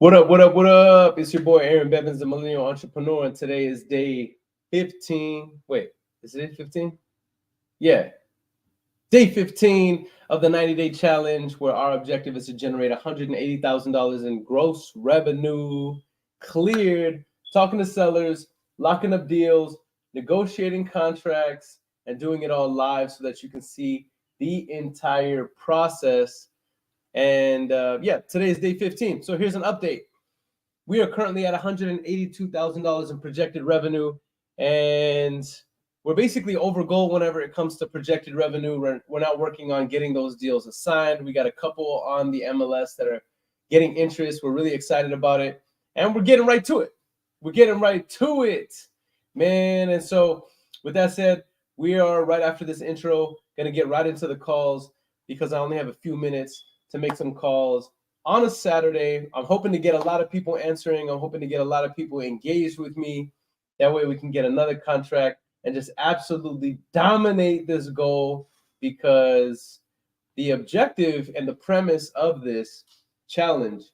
What up, what up, what up? It's your boy Aaron Bevins, the Millennial Entrepreneur, and today is day 15. Wait, is it 15? Yeah. Day 15 of the 90-day challenge, where our objective is to generate $180,000 in gross revenue, cleared, talking to sellers, locking up deals, negotiating contracts, and doing it all live so that you can see the entire process. And today is day 15. So here's an update. We are currently at $182,000 in projected revenue, and we're basically over goal whenever it comes to projected revenue. We're not working on getting those deals assigned. We got a couple on the MLS that are getting interest. We're really excited about it, and we're getting right to it. We're getting right to it, man. And so with that said, we are right after this intro going to get right into the calls because I only have a few minutes to make some calls on a Saturday. I'm hoping to get a lot of people answering. I'm hoping to get a lot of people engaged with me. That way we can get another contract and just absolutely dominate this goal, because the objective and the premise of this challenge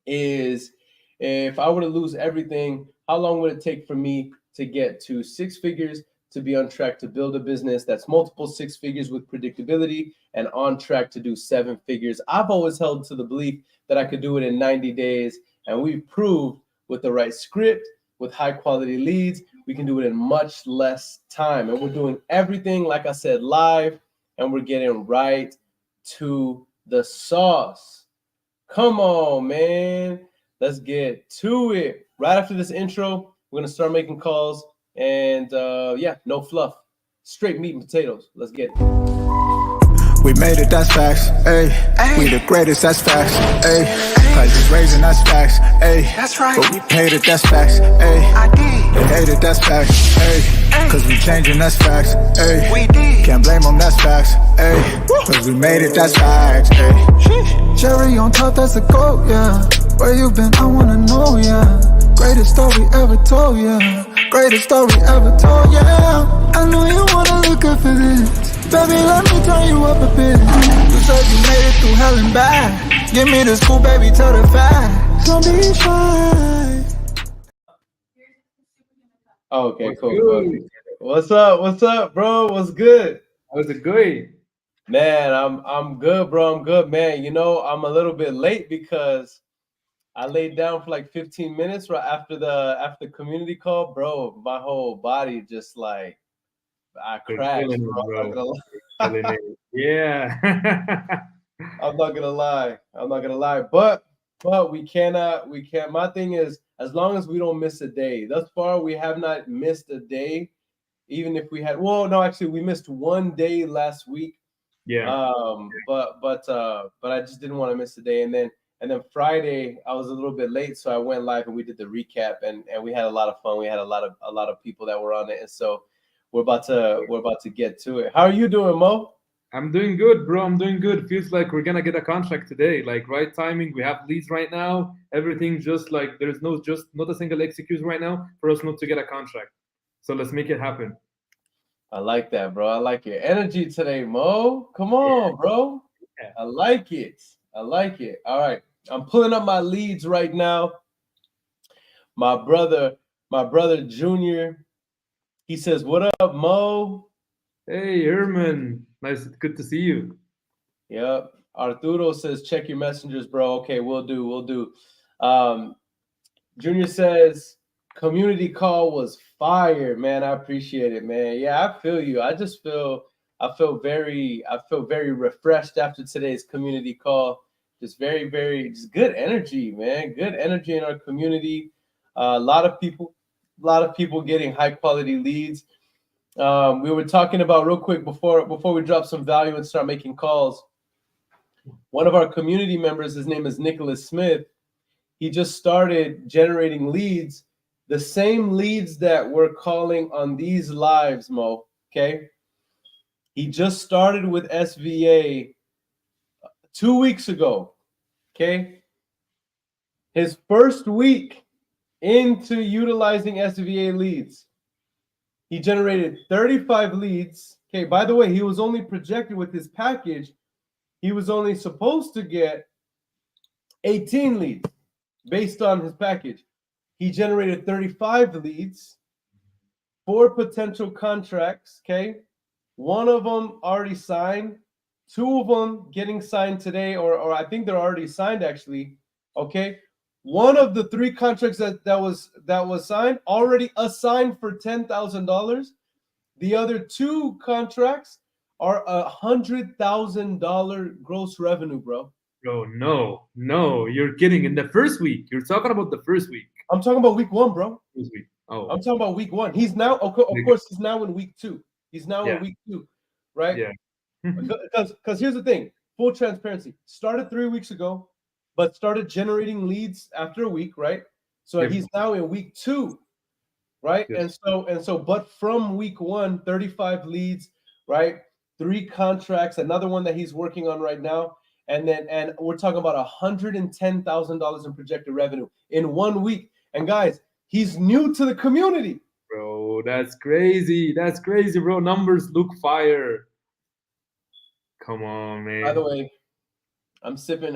is, if I were to lose everything, how long would it take for me to get to 6 figures, to be on track to build a business that's multiple 6 figures with predictability, and on track to do 7 figures? I've always held to the belief that I could do it in 90 days, and we've proved with the right script, with high quality leads, we can do it in much less time. And we're doing everything, like I said, live, and we're getting right to the sauce. Come on, man. Let's get to it. Right after this intro, we're going to start making calls. And no fluff, straight meat and potatoes. Let's get it. We made it, that's facts, ayy. We the greatest, that's facts, ayy. Prices raising, that's facts, ayy. That's right. But we paid it, that's facts, ayy. I did. They hate it, that's facts, ayy. Cause we changing, that's facts, ayy. We did. Can't blame them, that's facts, ayy. Cause we made it, that's facts, ayy. Cherry on top, that's a goat, yeah. Where you been, I wanna know, yeah. Greatest story ever told, yeah. Greatest story ever told, yeah. I know you wanna look up for this. Baby, let me turn you up a bit. You said you made it through hell and back. Give me the school, baby, tell the facts. Don't be shy. Okay, cool. What's up, bro? What's good? How's it going? Man, I'm good, bro. I'm good, man. You know, I'm a little bit late because I laid down for like 15 minutes right after the community call, bro. My whole body just like, I crashed, bro. Yeah. I'm not gonna lie. But we can't. My thing is, as long as we don't miss a day. Thus far, we have not missed a day. Even if we had, actually, we missed one day last week. Yeah. But I just didn't want to miss a day. And then Friday, I was a little bit late, so I went live and we did the recap, and we had a lot of fun. We had a lot of people that were on it, and so we're about to get to it. How are you doing, Mo? I'm doing good, bro. I'm doing good. Feels like we're gonna get a contract today. Like, right timing. We have leads right now. Everything just like there's not a single execution right now for us not to get a contract. So let's make it happen. I like that, bro. I like your energy today, Mo. Come on, bro. Yeah. I like it. All right. I'm pulling up my leads right now. My brother Junior, he says, "What up, Mo?" Hey, Herman. Nice. Good to see you. Yep. Arturo says, "Check your messengers, bro." Okay, we'll do. Junior says, "Community call was fire, man. I appreciate it, man." Yeah, I feel you. I feel very refreshed after today's community call. Just very, very just good energy, man. Good energy in our community. A lot of people getting high quality leads. We were talking about real quick before we drop some value and start making calls. One of our community members, his name is Nicholas Smith. He just started generating leads, the same leads that we're calling on these lives, Mo. Okay. He just started with SVA 2 weeks ago. Okay. His first week into utilizing SVA leads, he generated 35 leads. Okay, by the way, he was only projected with his package. He was only supposed to get 18 leads. based on his package. He generated 35 leads, 4 potential contracts, okay? One of them already signed, 2 of them getting signed today, or I think they're already signed actually, okay? One of the 3 contracts that was signed already assigned for $10,000. The other 2 contracts are $100,000 gross revenue, bro. Bro, no, you're kidding. In the first week, you're talking about the first week. I'm talking about week 1, bro. First week. Oh, I'm talking about week 1. He's now, of course, he's now in week 2. He's now in week 2, right? Yeah. Because here's the thing, full transparency. Started 3 weeks ago, but started generating leads after a week, right? So he's now in week 2, right? Yes. And so, but from week 1, 35 leads, right? 3 contracts, another one that he's working on right now. And we're talking about $110,000 in projected revenue in 1 week. And guys, he's new to the community. Bro, that's crazy. That's crazy, bro. Numbers look fire. Come on, man. By the way, I'm sipping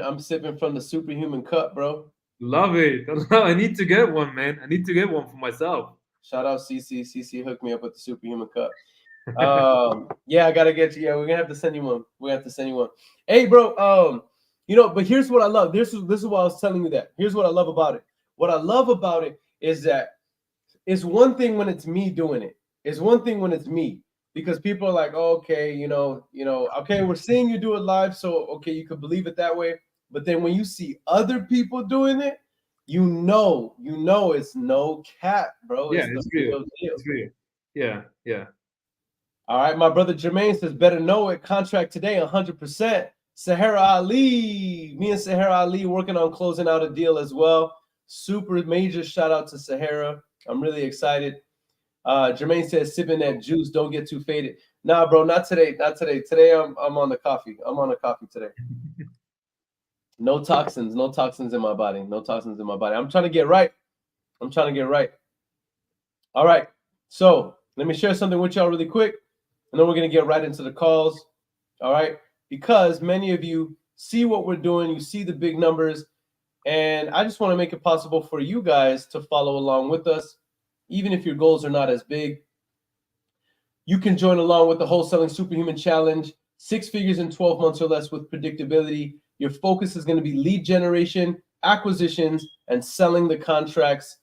from the superhuman cup, bro. Love it. I need to get one, man. I need to get one for myself. Shout out CC. CC hooked me up with the superhuman cup. Yeah, I gotta get you. Yeah, we're gonna have to send you one. We have to send you one. Hey, bro. But here's what I love. This is why I was telling you that. Here's what I love about it. What I love about it is that it's one thing when it's me doing it. It's one thing when it's me, because people are like, oh, okay, okay, we're seeing you do it live, so okay, you could believe it that way. But then when you see other people doing it, you know it's no cap, bro. Yeah, it's real. It's real. Yeah. All right, my brother Jermaine says, better know it. Contract today, 100%. Sahara Ali. Me and Sahara Ali working on closing out a deal as well. Super major shout out to Sahara. I'm really excited. Jermaine says, sipping that juice. Don't get too faded. Nah, bro, not today. Not today. Today I'm on the coffee. I'm on the coffee today. No toxins. No toxins in my body. No toxins in my body. I'm trying to get right. All right. So let me share something with y'all really quick, and then we're going to get right into the calls. All right. Because many of you see what we're doing. You see the big numbers. And I just want to make it possible for you guys to follow along with us. Even if your goals are not as big, you can join along with the Wholesaling Superhuman Challenge, 6 figures in 12 months or less with predictability. Your focus is going to be lead generation, acquisitions, and selling the contracts.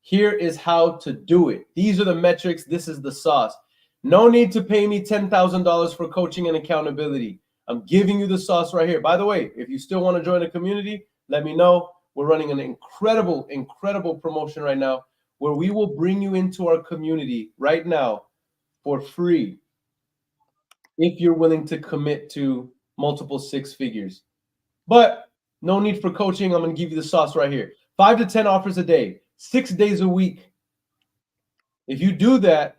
Here is how to do it. These are the metrics. This is the sauce. No need to pay me $10,000 for coaching and accountability. I'm giving you the sauce right here. By the way, if you still want to join the community, let me know. We're running an incredible promotion right now where we will bring you into our community right now for free if you're willing to commit to multiple 6 figures. But no need for coaching. I'm going to give you the sauce right here. 5 to 10 offers a day, 6 days a week. If you do that,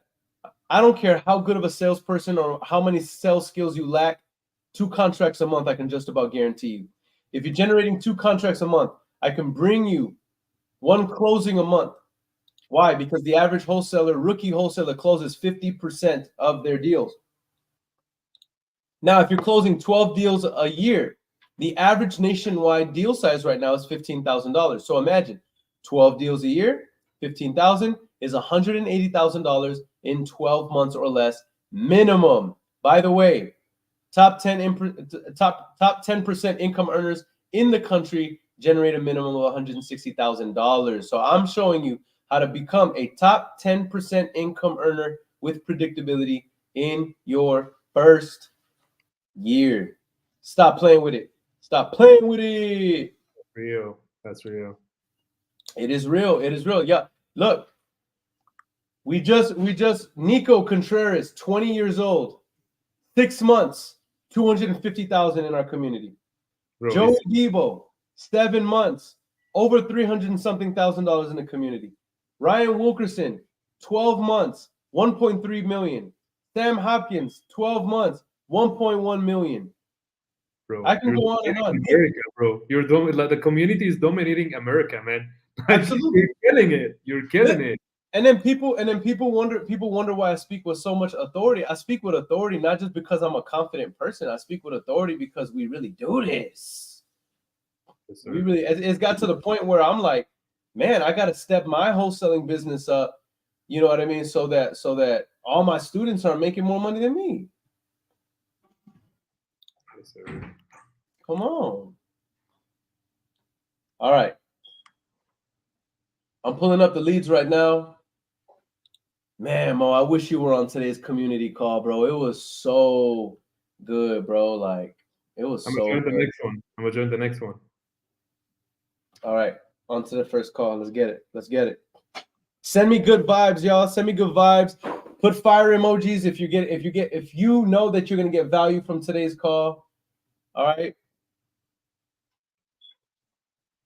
I don't care how good of a salesperson or how many sales skills you lack, 2 contracts a month, I can just about guarantee you. If you're generating 2 contracts a month, I can bring you 1 closing a month. Why? Because the average rookie wholesaler closes 50% of their deals. Now, if you're closing 12 deals a year, the average nationwide deal size right now is $15,000. So imagine 12 deals a year, $15,000 is $180,000 in 12 months or less minimum. By the way, top 10% income earners in the country generate a minimum of $160,000. So I'm showing you how to become a top 10% income earner with predictability in your first year. Stop playing with it. Stop playing with it. Real. That's real. It is real. It is real. Yeah. Look, we just Nico Contreras, 20 years old, 6 months, 250,000 in our community. Bro, Joey Debo, 7 months, over 300 and something thousand in the community. Ryan Wilkerson, 12 months, 1.3 million. Sam Hopkins, 12 months, 1.1 million. Bro, I can go on and on. America, bro. The community is dominating America, man. Absolutely. You're killing it. You're killing it. And then people wonder why I speak with so much authority. I speak with authority not just because I'm a confident person. I speak with authority because we really do this. Yes, We sir. really, it's got to the point where I'm like, man, I got to step my wholesaling business up. You know what I mean? So that all my students are making more money than me. Yes, sir. Come on. All right. I'm pulling up the leads right now. Man, Mo, I wish you were on today's community call, bro. It was so good, bro. Like, it was I'm gonna so join the good. next one. I'm gonna join the next one. All right, on to the first call. Let's get it. Let's get it. Send me good vibes, y'all. Send me good vibes. Put fire emojis if you know that you're gonna get value from today's call. All right.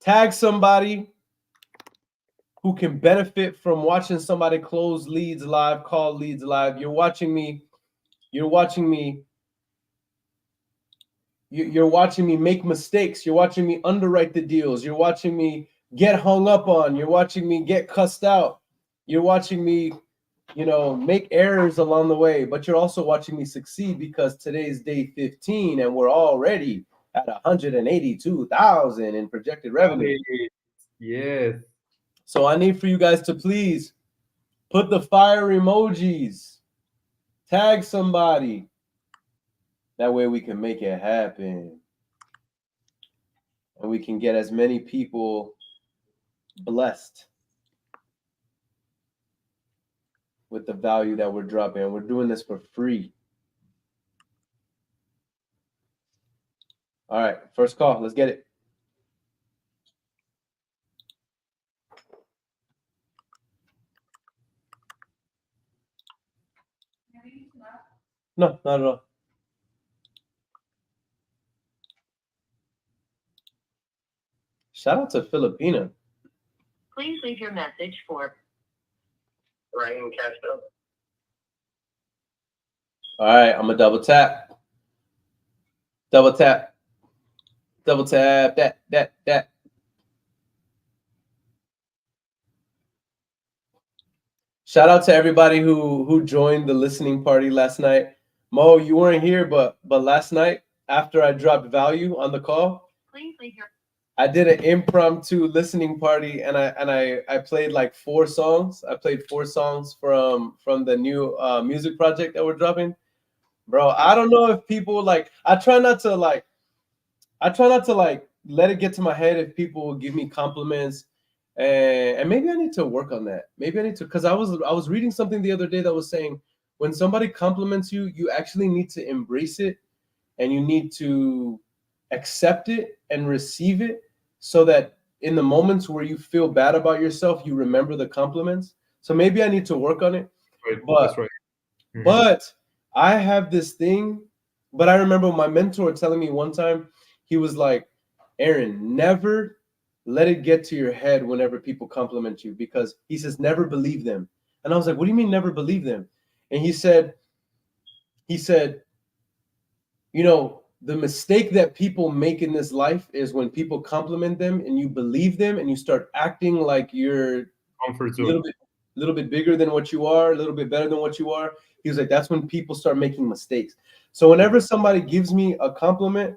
Tag somebody who can benefit from watching somebody close leads live, call leads live. You're watching me. You're watching me make mistakes. You're watching me underwrite the deals. You're watching me get hung up on. You're watching me get cussed out. You're watching me, make errors along the way. But you're also watching me succeed because today's day 15 and we're already at 182,000 in projected revenue. Yes. So I need for you guys to please put the fire emojis, tag somebody. That way we can make it happen. And we can get as many people blessed with the value that we're dropping. And we're doing this for free. All right, first call. Let's get it. No, not at all. Shout out to Filipina. Please leave your message for Ryan Castro. All right, I'm gonna double tap. Double tap. Double tap. That. Shout out to everybody who joined the listening party last night. Mo, you weren't here, but last night after I dropped value on the call, Please leave your I did an impromptu listening party and I played like 4 songs. I played 4 songs from the new music project that we're dropping. Bro, I don't know if people like I try not to like let it get to my head if people will give me compliments. And maybe I need to work on that. Maybe I need to, because I was reading something the other day that was saying when somebody compliments you, you actually need to embrace it and you need to accept it and receive it so that in the moments where you feel bad about yourself, you remember the compliments. So maybe I need to work on it. Right. But That's right. Mhm. but I have this thing, but I remember my mentor telling me one time, he was like, Aaron, never let it get to your head whenever people compliment you, because he says, never believe them. And I was like, what do you mean never believe them? And he said, the mistake that people make in this life is when people compliment them and you believe them and you start acting like you're Comfort a zone. little bit bigger than what you are, a little bit better than what you are. He was like, that's when people start making mistakes. So whenever somebody gives me a compliment,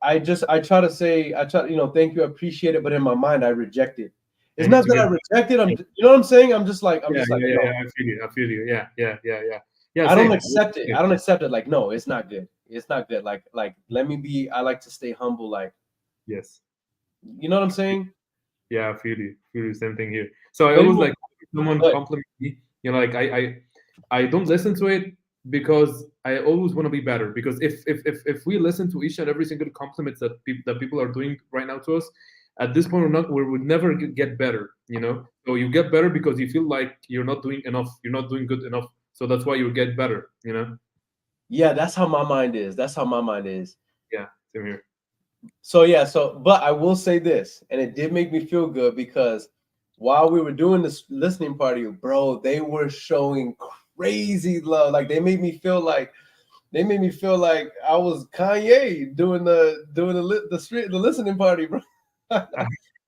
I try to say, thank you, I appreciate it, but in my mind, I reject it. It's I need not to that get. I reject it. You know what I'm saying? I'm just like, Yeah. no, I feel you. I feel you. Yeah. Yeah. I don't Same. accept it. I don't accept it. Like, no, it's not good. It's not good. Like, let me be. I like to stay humble. Like, Yes. you know what I'm saying? Yeah, I feel you. Feel you. Same thing here. So I But always even, like someone but compliment me. Like I don't listen to it because I always want to be better. Because if we listen to each and every single compliments that people are doing right now to us, at this point we would never get better. So you get better because you feel like you're not doing enough. You're not doing good enough. So that's why you get better. yeah, that's how my mind is. That's how my mind is. Yeah. Same here. So yeah, but I will say this, and it did make me feel good because while we were doing this listening party, bro, they were showing crazy love. Like they made me feel like I was Kanye doing the listening party, bro. I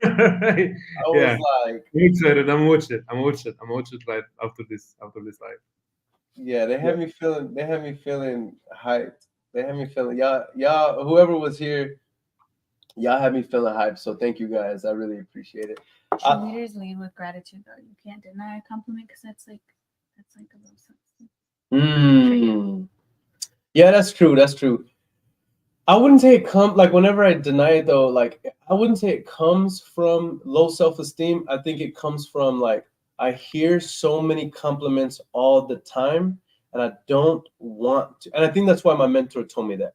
was Yeah. like, I'm excited. I'm watch it. I'm watch it live after this live. yeah, they Yeah. had me feeling hyped. They had me feeling y'all whoever was here, Y'all have me feeling hyped, so thank you guys. I really appreciate it. True leaders lead with gratitude, though. You can't deny a compliment because that's like a low self-esteem. Yeah, that's true. That's true. I wouldn't say it like whenever I deny it though, like I wouldn't say it comes from low self-esteem. I think it comes from like I hear so many compliments all the time and I don't want to. And I think that's why my mentor told me that.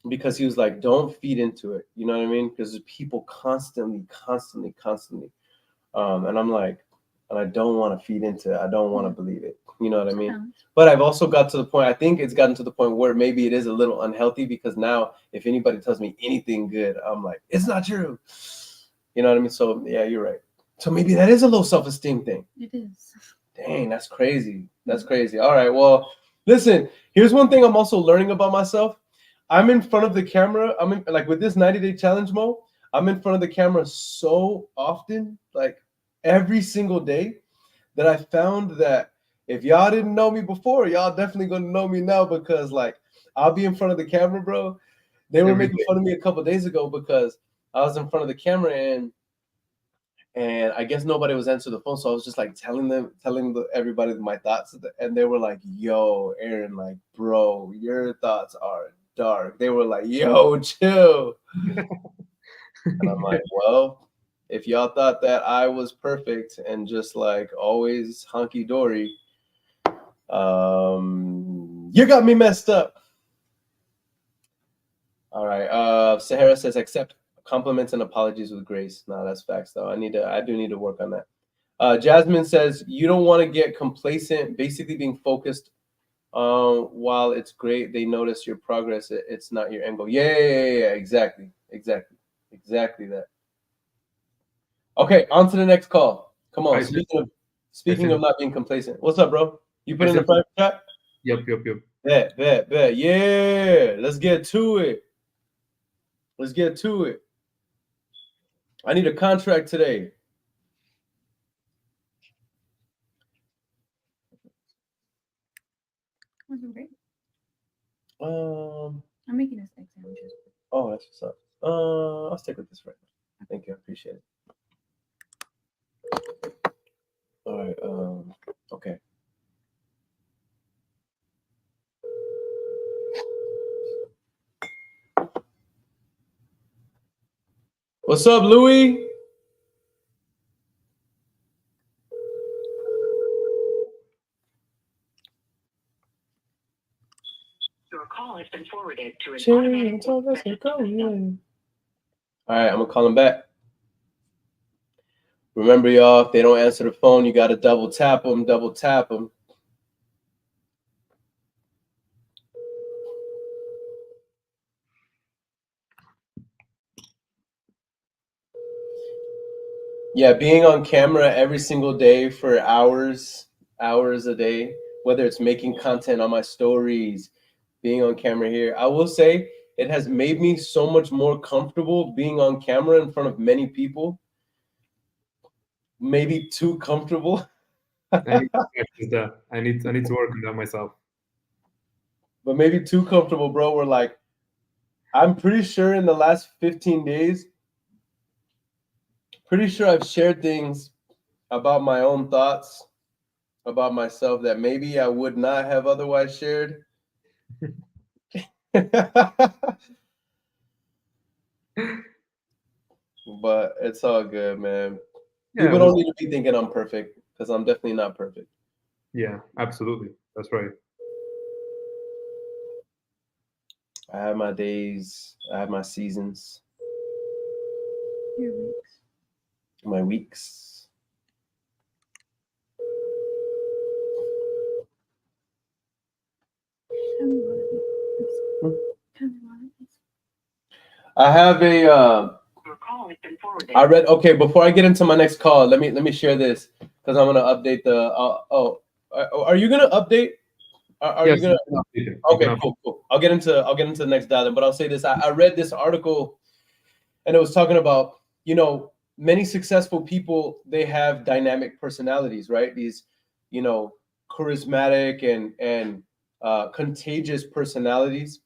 Because he was like, don't feed into it. You know what I mean? Because people constantly. And I'm like, and I don't want to feed into it. I don't want to believe it. You know what I mean? But I've also got to the point, I think it's gotten to the point where maybe it is a little unhealthy because now if anybody tells me anything good, I'm like, it's not true. You know what I mean? So yeah, you're right. So maybe that is a low self-esteem thing. It is. Dang, that's crazy. That's crazy. All right. Well, listen, here's one thing I'm also learning about myself. I'm in front of the camera. I'm in like with this 90-day challenge mode, I'm in front of the camera so often, like every single day, that I found that if y'all didn't know me before, y'all definitely gonna know me now because like I'll be in front of the camera, bro. They were making fun of me a couple of days ago because I was in front of the camera and I guess nobody was answering the phone, so I was just like telling everybody my thoughts, and they were like, "Yo, Aaron, like, bro, your thoughts are dark." They were like, "Yo, chill." And I'm like, well, if y'all thought that I was perfect and just like always hunky dory, you got me messed up. All right. Sahara says accept compliments and apologies with grace. No, that's facts though. I do need to work on that. Jasmine says you don't want to get complacent, basically being focused. While it's great, they notice your progress. It's not your end goal. Yeah, exactly that. Okay, on to the next call. Come on. Speaking of not being complacent, what's up, bro? You put in the private chat? Yep. Bet. Yeah, let's get to it. I need a contract today. Great. I'm making us egg sandwiches. Oh, that's what's up. I'll stick with this right now. Thank you. I appreciate it. All right. Okay. What's up, Louis? Your call has been forwarded to an automatic All right, I'm gonna call him back. Remember, y'all, if they don't answer the phone, you gotta double tap them. Yeah, being on camera every single day for hours a day, whether it's making content on my stories, being on camera here, I will say it has made me so much more comfortable being on camera in front of many people. Maybe too comfortable. I need to work on that myself. But maybe too comfortable, bro. We're like, I'm pretty sure in the last 15 days, pretty sure I've shared things about my own thoughts, about myself that maybe I would not have otherwise shared. But it's all good, man. Yeah, people don't need to be thinking I'm perfect because I'm definitely not perfect. Yeah, absolutely. That's right. I have my days. I have my seasons. Your weeks. My weeks. I have a. I read. Okay, before I get into my next call, let me share this because I'm gonna update the. Are you gonna update? Are yes, you gonna? Okay, cool. I'll get into the next dial, but I'll say this. I read this article, and it was talking about many successful people, they have dynamic personalities, right? These charismatic and contagious personalities.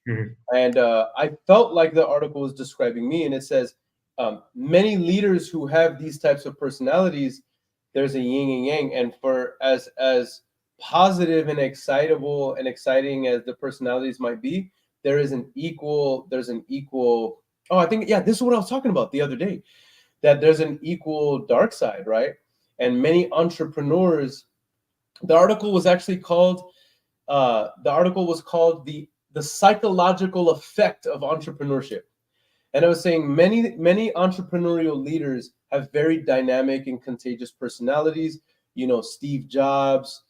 Mhm. And I felt like the article was describing me, and it says many leaders who have these types of personalities, there's a yin and yang, and for as positive and excitable and exciting as the personalities might be, there's an equal. Oh, I think, yeah, this is what I was talking about the other day, that there's an equal dark side, right? And many entrepreneurs, the article was actually called the psychological effect of entrepreneurship. And I was saying many entrepreneurial leaders have very dynamic and contagious personalities. Steve Jobs,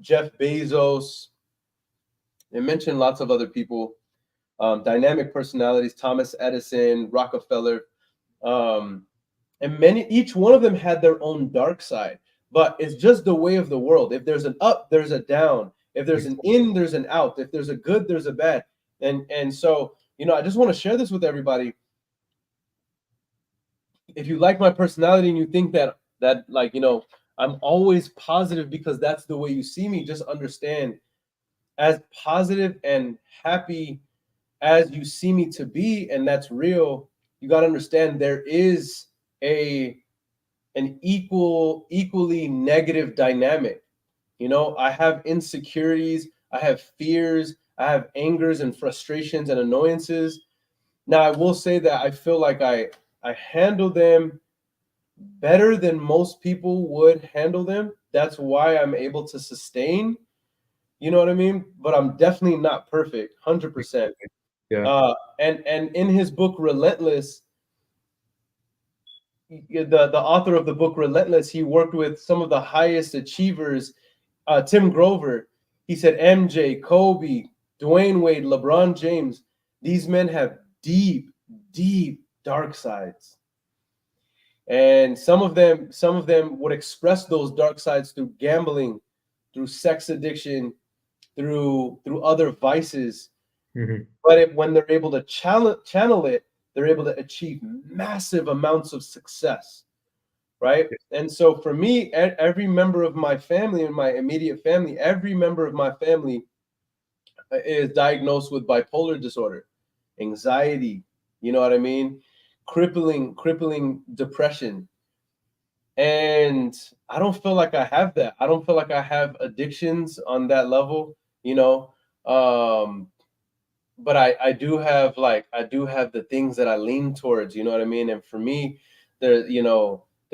Jeff Bezos. They mentioned lots of other people, dynamic personalities, Thomas Edison, Rockefeller. Um, and each one of them had their own dark side, but it's just the way of the world. If there's an up, there's a down. If there's an in, there's an out. If there's a good, there's a bad. And so, I just want to share this with everybody. If you like my personality and you think that like, I'm always positive because that's the way you see me, just understand, as positive and happy as you see me to be, and that's real, you got to understand there is an equally negative dynamic. I have insecurities, I have fears, I have angers and frustrations and annoyances. Now, I will say that I feel like I handle them better than most people would handle them. That's why I'm able to sustain. You know what I mean? But I'm definitely not perfect, 100%. Yeah. And in his book Relentless, the author of the book Relentless, he worked with some of the highest achievers. Tim Grover, he said MJ, Kobe, Dwayne Wade, LeBron James, these men have deep, deep dark sides. And some of them would express those dark sides through gambling, through sex addiction, through other vices. Mhm. But when they're able to channel it, they're able to achieve massive amounts of success, right? And so for me, every member of my family and my immediate family, every member of my family is diagnosed with bipolar disorder, anxiety, you know what I mean? Crippling depression. And I don't feel like I have that. I don't feel like I have addictions on that level, you know. But I do have the things that I lean towards, you know what I mean? And for me, there's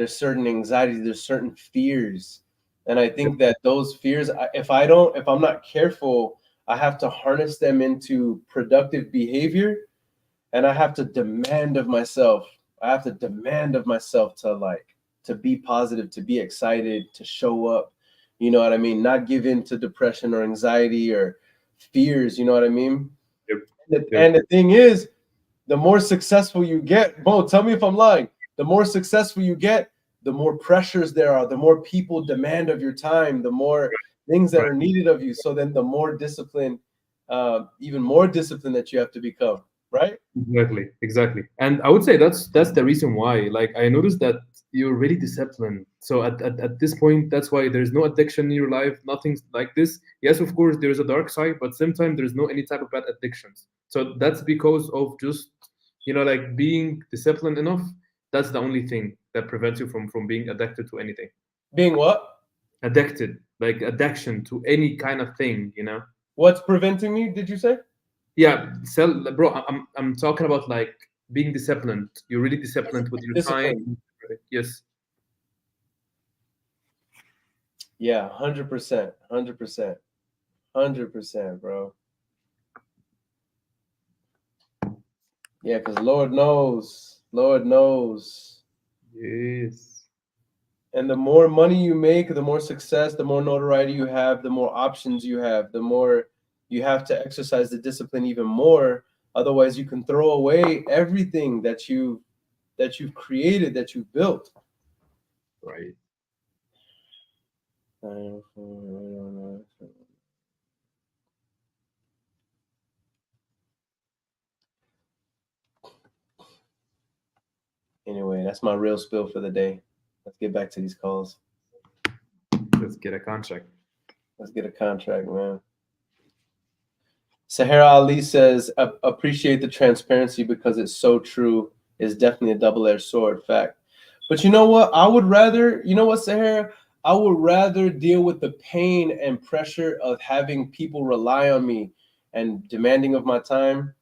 certain anxieties, there's certain fears. And I think that those fears, if I'm not careful, I have to harness them into productive behavior, and I have to demand of myself. I have to demand of myself to be positive, to be excited, to show up. You know what I mean? Not give in to depression or anxiety or fears, you know what I mean? Yep. And the thing is, the more successful you get, Bo, tell me if I'm lying. The more successful you get, the more pressures there are, the more people demand of your time, the more things that are needed of you. So then the more discipline, even more discipline that you have to become, right? Exactly. And I would say that's the reason why. Like I noticed that you're really disciplined. So at this point, that's why there's no addiction in your life, nothing like this. Yes, of course, there's a dark side, but sometimes there's no any type of bad addictions. So that's because of just like being disciplined enough. That's the only thing that prevents you from being addicted to anything. Being what? Addicted, like addiction to any kind of thing. What's preventing me, did you say? Yeah, bro, I'm talking about like being disciplined. You're really disciplined with your time. Discipline. Yes. Yeah, 100%, 100%, 100%, bro. Yeah, because Lord knows. Yes. And the more money you make, the more success, the more notoriety you have, the more options you have, the more you have to exercise the discipline even more. Otherwise, you can throw away everything that you've created, that you've built. Right. Anyway, that's my real spill for the day. Let's get back to these calls. Let's get a contract. Let's get a contract, man. Sahara Ali says, appreciate the transparency because it's so true. It's definitely a double-edged sword, fact. But you know what? I would rather, you know what, Sahara? I would rather deal with the pain and pressure of having people rely on me and demanding of my time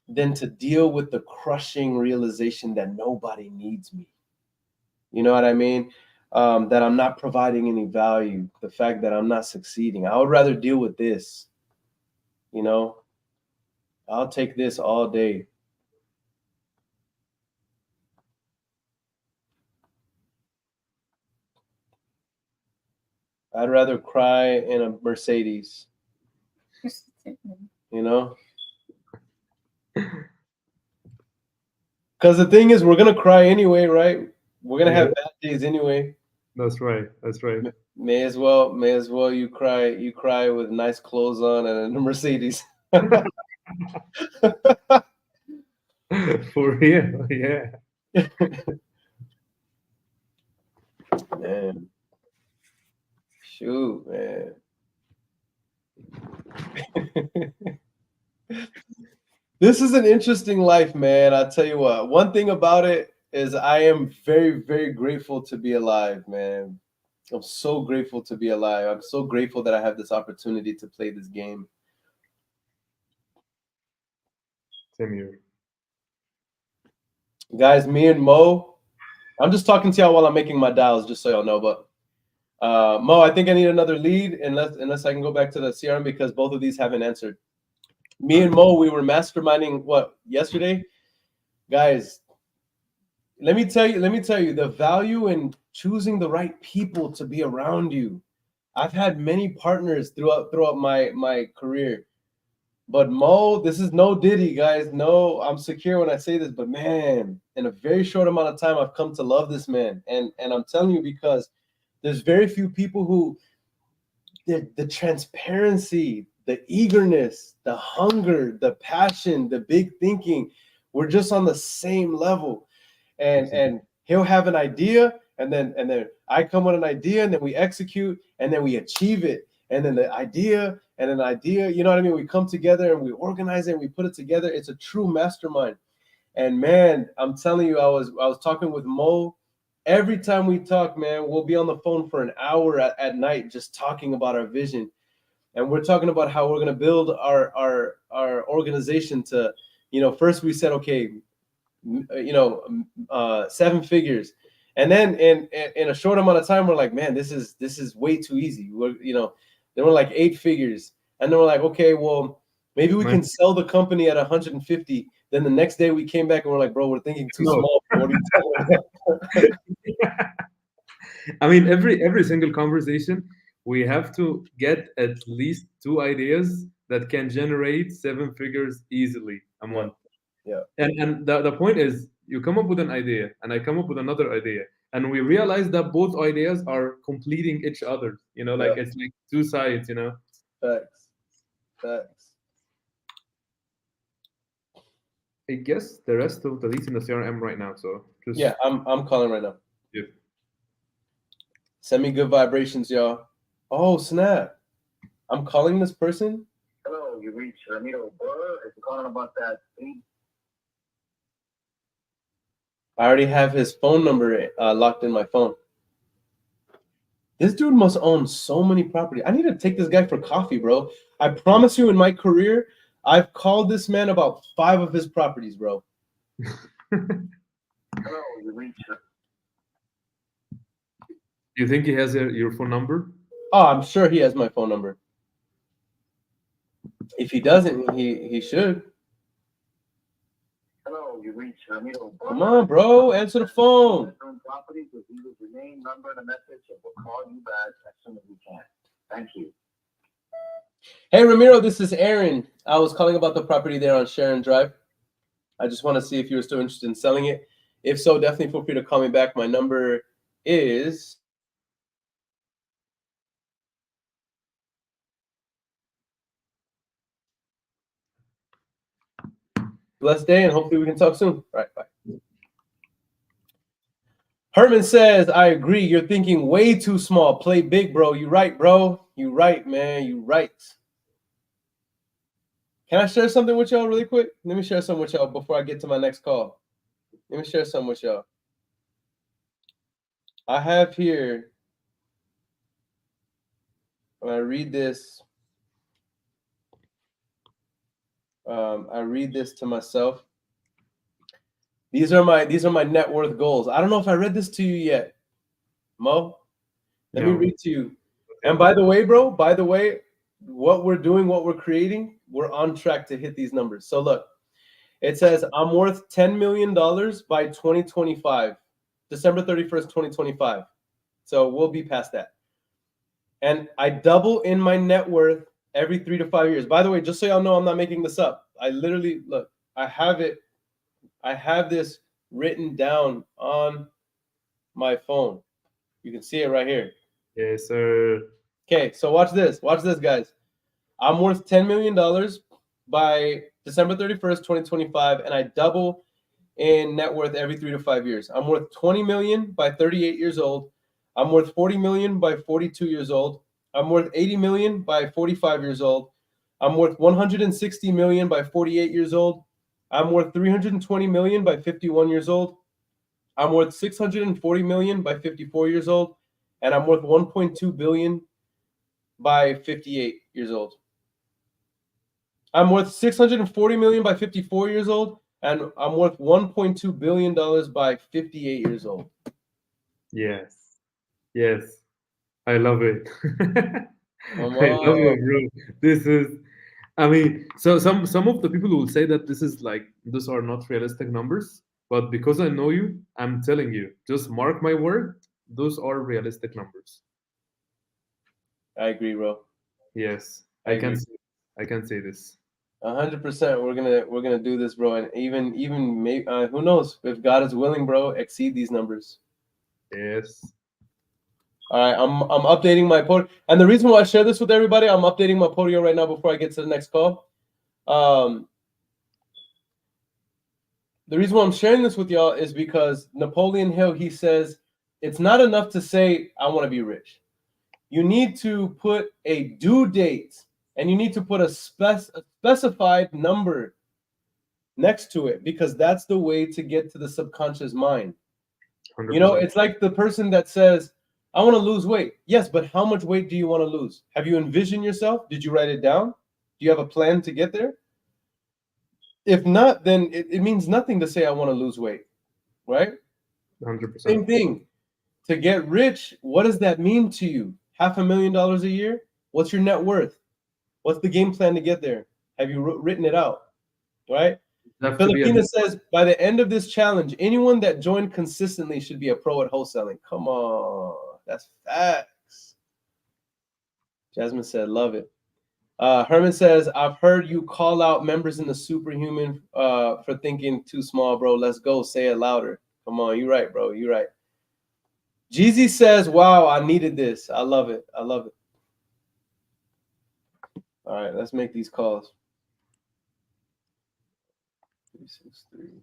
than to deal with the crushing realization that nobody needs me. You know what I mean? That I'm not providing any value, the fact that I'm not succeeding. I would rather deal with this. You know, I'll take this all day. I'd rather cry in a Mercedes, you know? Because the thing is, we're going to cry anyway, right? We're going to have bad days anyway. That's right. That's right. May as well you cry with nice clothes on and a Mercedes. For real, yeah. Man. Shoot, man. This is an interesting life, man. I'll tell you what. One thing about it is I am very, very grateful to be alive, man. I'm so grateful to be alive. I'm so grateful that I have this opportunity to play this game. Same here. Guys, me and Mo, I'm just talking to y'all while I'm making my dials, just so y'all know. But Mo, I think I need another lead unless I can go back to the CRM because both of these haven't answered. Me and Mo, we were masterminding yesterday? Guys, let me tell you, the value in choosing the right people to be around you. I've had many partners throughout my career. But Mo, this is no Diddy, guys. No, I'm secure when I say this, but man, in a very short amount of time, I've come to love this man. And I'm telling you because there's very few people who the transparency, the eagerness, the hunger, the passion, the big thinking, we're just on the same level. And he'll have an idea, and then I come with an idea, and then we execute, and then we achieve it. And then the idea, and an idea, you know what I mean? We come together and we organize it and we put it together. It's a true mastermind. And man, I'm telling you, I was talking with Mo. Every time we talk, man, we'll be on the phone for an hour at night just talking about our vision. And we're talking about how we're going to build our organization to, first we said, okay, 7 figures. And then in a short amount of time, we're like, man, this is way too easy. Then we're like 8 figures. And then we're like, okay, well, maybe we can sell the company at 150. Then the next day we came back and we're like, bro, we're thinking too small. What are you talking about? I mean, every single conversation, we have to get at least 2 ideas that can generate 7 figures easily a month. Yeah. And the point is, you come up with an idea, and I come up with another idea, and we realize that both ideas are completing each other. Like it's like 2 sides. Facts. I guess the rest of the leads in the CRM right now. So just I'm calling right now. Yeah. Send me good vibrations, y'all. Oh snap! I'm calling this person. Hello, you reached Ramiro Burr. If you're calling about that, I already have his phone number locked in my phone. This dude must own so many properties. I need to take this guy for coffee, bro. I promise you, in my career, I've called this man about 5 of his properties, bro. hello, you reached. Do you think he has your phone number? Oh, I'm sure he has my phone number. If he doesn't, he should. Hello, you reached Ramiro Burr. Come on, bro. Answer the phone. Properties with either your name, number, and a message, and we'll call you back as soon as we can. Thank you. Hey, Ramiro, this is Aaron. I was calling about the property there on Sharon Drive. I just want to see if you were still interested in selling it. If so, definitely feel free to call me back. My number is... Blessed day, and hopefully we can talk soon. All right, bye. Herman says, I agree. You're thinking way too small. Play big, bro. You right, bro. You right, man. You right. Can I share something with y'all really quick? Let me share something with y'all before I get to my next call. Let me share something with y'all. I have here, when I read this, I read this to myself. These are my net worth goals. I don't know if I read this to you yet, Mo. Let me read to you. And by the way, bro, what we're doing, what we're creating, we're on track to hit these numbers. So look, it says I'm worth $10 million by 2025, December 31st, 2025. So we'll be past that. And I double in my net worth every 3 to 5 years. By the way, just so y'all know, I'm not making this up. I literally, look, I have this written down on my phone. You can see it right here. Yes, sir. Okay, so watch this. Watch this, guys. I'm worth $10 million by December 31st, 2025, and I double in net worth every 3 to 5 years. I'm worth 20 million by 38 years old. I'm worth 40 million by 42 years old. I'm worth 80 million by 45 years old. I'm worth 160 million by 48 years old. I'm worth 320 million by 51 years old. I'm worth 640 million by 54 years old, and I'm worth 1.2 billion by 58 years old. I'm worth 640 million by 54 years old, and I'm worth 1.2 billion dollars by 58 years old. Yes. Yes. I love it. Come I love on. it, bro. This is, I mean, so some of the people will say that this is like those are not realistic numbers, but because I know you, I'm telling you, just mark my word, those are realistic numbers. I agree, bro. Yes, I agree. I can say this. 100%. We're gonna do this, bro. And even maybe who knows, if God is willing, bro, exceed these numbers. Yes. All right, I'm updating my portfolio, and the reason why I share this with everybody, I'm updating my portfolio right now before I get to the next call. The reason why I'm sharing this with y'all is because Napoleon Hill, he says it's not enough to say I want to be rich. You need to put a due date, and you need to put a specified number next to it, because that's the way to get to the subconscious mind. 100%. You know, it's like the person that says, I want to lose weight. Yes, but how much weight do you want to lose? Have you envisioned yourself? Did you write it down? Do you have a plan to get there? If not, then it means nothing to say I want to lose weight, right? 100%. Same thing. To get rich, what does that mean to you? $500,000 a year? What's your net worth? What's the game plan to get there? Have you written it out, right? Filipina says, by the end of this challenge, anyone that joined consistently should be a pro at wholesaling. Come on. That's facts. Jasmine said, love it. Herman says, I've heard you call out members in the superhuman for thinking too small, bro. Let's go. Say it louder. Come on. You're right, bro. You're right. Jeezy says, wow, I needed this. I love it. I love it. All right, let's make these calls. 363.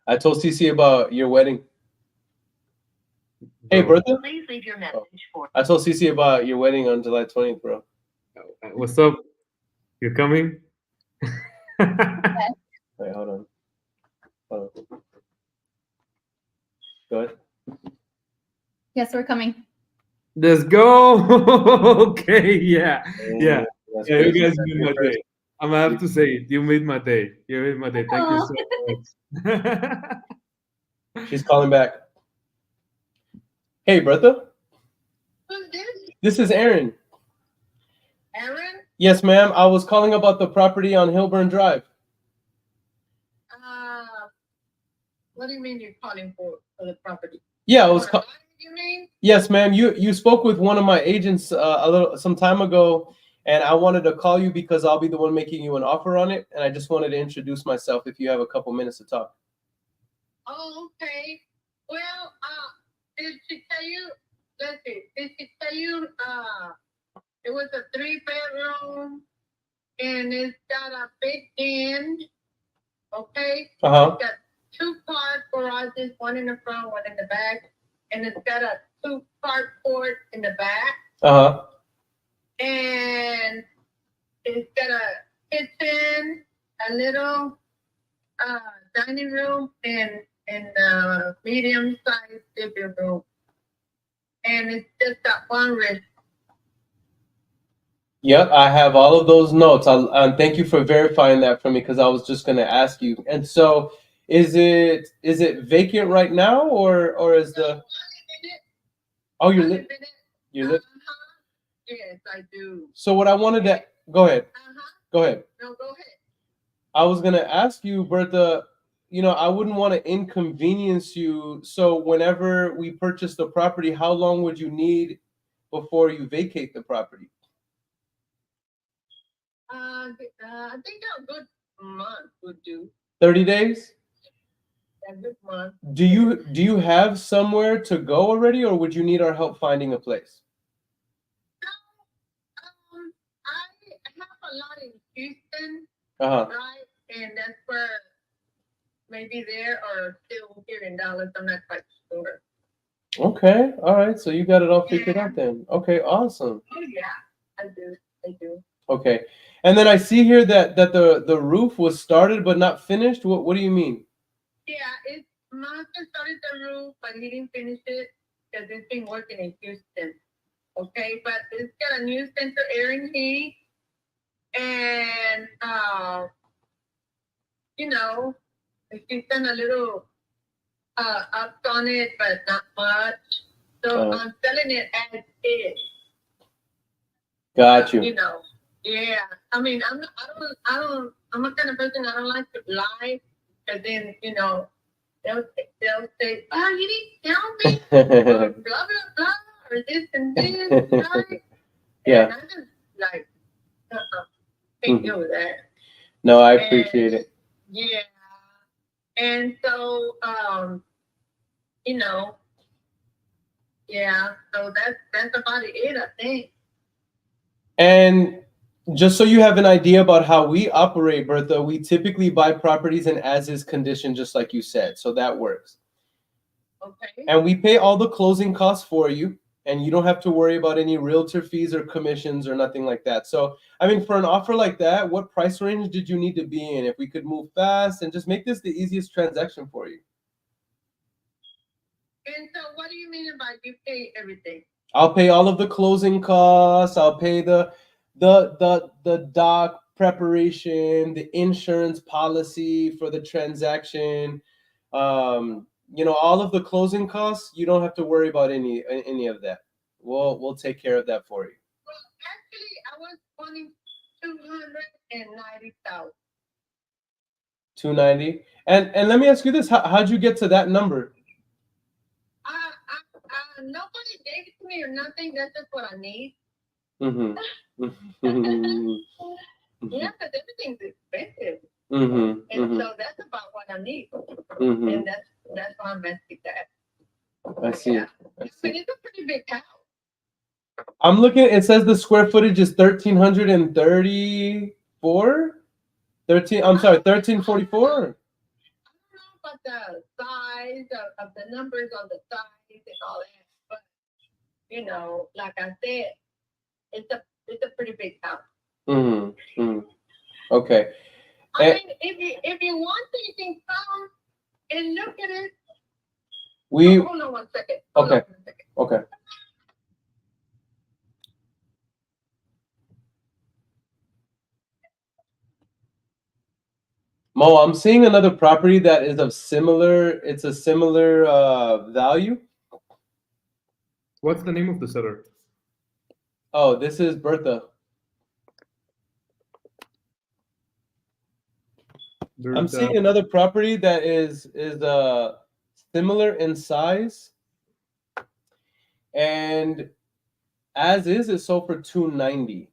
I told CC about your wedding. Hey, Bertha. Please leave your message for. I told CC about your wedding on July 20th, bro. What's up? You coming? Wait, hold on. Hold on. Go ahead. Yes, we're coming. Let's go. Okay, yeah. Yeah. That's Yeah, crazy. you guys made my day. I'm gonna have to say it. You made my day. You made my day. Thank you so much. She's calling back. Hey, Bertha. Who's this? This is Aaron. Aaron? Yes, ma'am. I was calling about the property on Hillburn Drive. What do you mean you're calling for the property? Yeah, I was. You mean? Yes, ma'am. You spoke with one of my agents some time ago, and I wanted to call you because I'll be the one making you an offer on it, and I just wanted to introduce myself if you have a couple minutes to talk. Oh, okay. Well, did she tell you? Let's see. Did she tell you? It was a 3-bedroom, and it's got a big den. Okay. Uh-huh. It's got 2-car garages, one in the front, one in the back, and it's got a 2-carport in the back, Uh-huh. and it's got a kitchen, a little dining room, and a medium-sized living room, and it's just got one restroom. Yep, I have all of those notes. Thank you for verifying that for me because I was just going to ask you. And so, is it vacant right now, or is the oh you're li you're li Yes, I do. So what I wanted to go ahead. Go ahead. No, go ahead. I was going to ask you, Bertha. I wouldn't want to inconvenience you. So whenever we purchase the property, how long would you need before you vacate the property? I think a good month would do. 30 days? A good month. Do you have somewhere to go already, or would you need our help finding a place? I have a lot in Houston, Uh-huh. right? And that's where maybe there or still here in Dallas. I'm not quite sure. Okay. All right. So you got it all figured out then. Okay. Awesome. Oh yeah, I do. I do. Okay. And then I see here that the roof was started but not finished. What do you mean? Yeah, it's my husband started the roof, but he didn't finish it because it's been working in Houston. Okay, but it's got a new central air and heat, and she's done a little up on it, but not much. So I'm selling it as is. Got you. Yeah. I mean, I'm a kind of person I don't like to lie, because then they'll say, "Oh, you didn't tell me," or blah blah blah, or this and this, right? Yeah. And I just like, can't deal with that. No, I appreciate it. Yeah. And so, yeah. So that's about it, I think. And just so you have an idea about how we operate, Bertha, we typically buy properties in as-is condition, just like you said. So that works. Okay. And we pay all the closing costs for you, and you don't have to worry about any realtor fees or commissions or nothing like that. So, I mean, for an offer like that, what price range did you need to be in if we could move fast and just make this the easiest transaction for you? And so what do you mean by you pay everything? I'll pay all of the closing costs. I'll pay the doc preparation, the insurance policy for the transaction. All of the closing costs. You don't have to worry about any of that. We'll take care of that for you. Well, actually, I was wanting 290,000. 290. And let me ask you this: how'd you get to that number? Nobody gave it to me or nothing. That's just what I need. Mm-hmm. Yeah, because everything's expensive. Mm-hmm. And so that's about what I need. Mm-hmm. And that's why I'm asking that. I see. Yeah. I see. But it's a pretty big house. I'm looking. It says the square footage is 1,334. 1344. I don't know about the size of the numbers on the sides and all that, but like I said, it's a pretty big house. Mm-hmm. Mm-hmm. Okay. I mean, if you want to, you can come and look at it. Hold on one second. Okay. Okay. Mo, I'm seeing another property that is of similar value. What's the name of the seller? Oh, this is Bertha. I'm seeing another property that is similar in size, and as is, it sold for 290.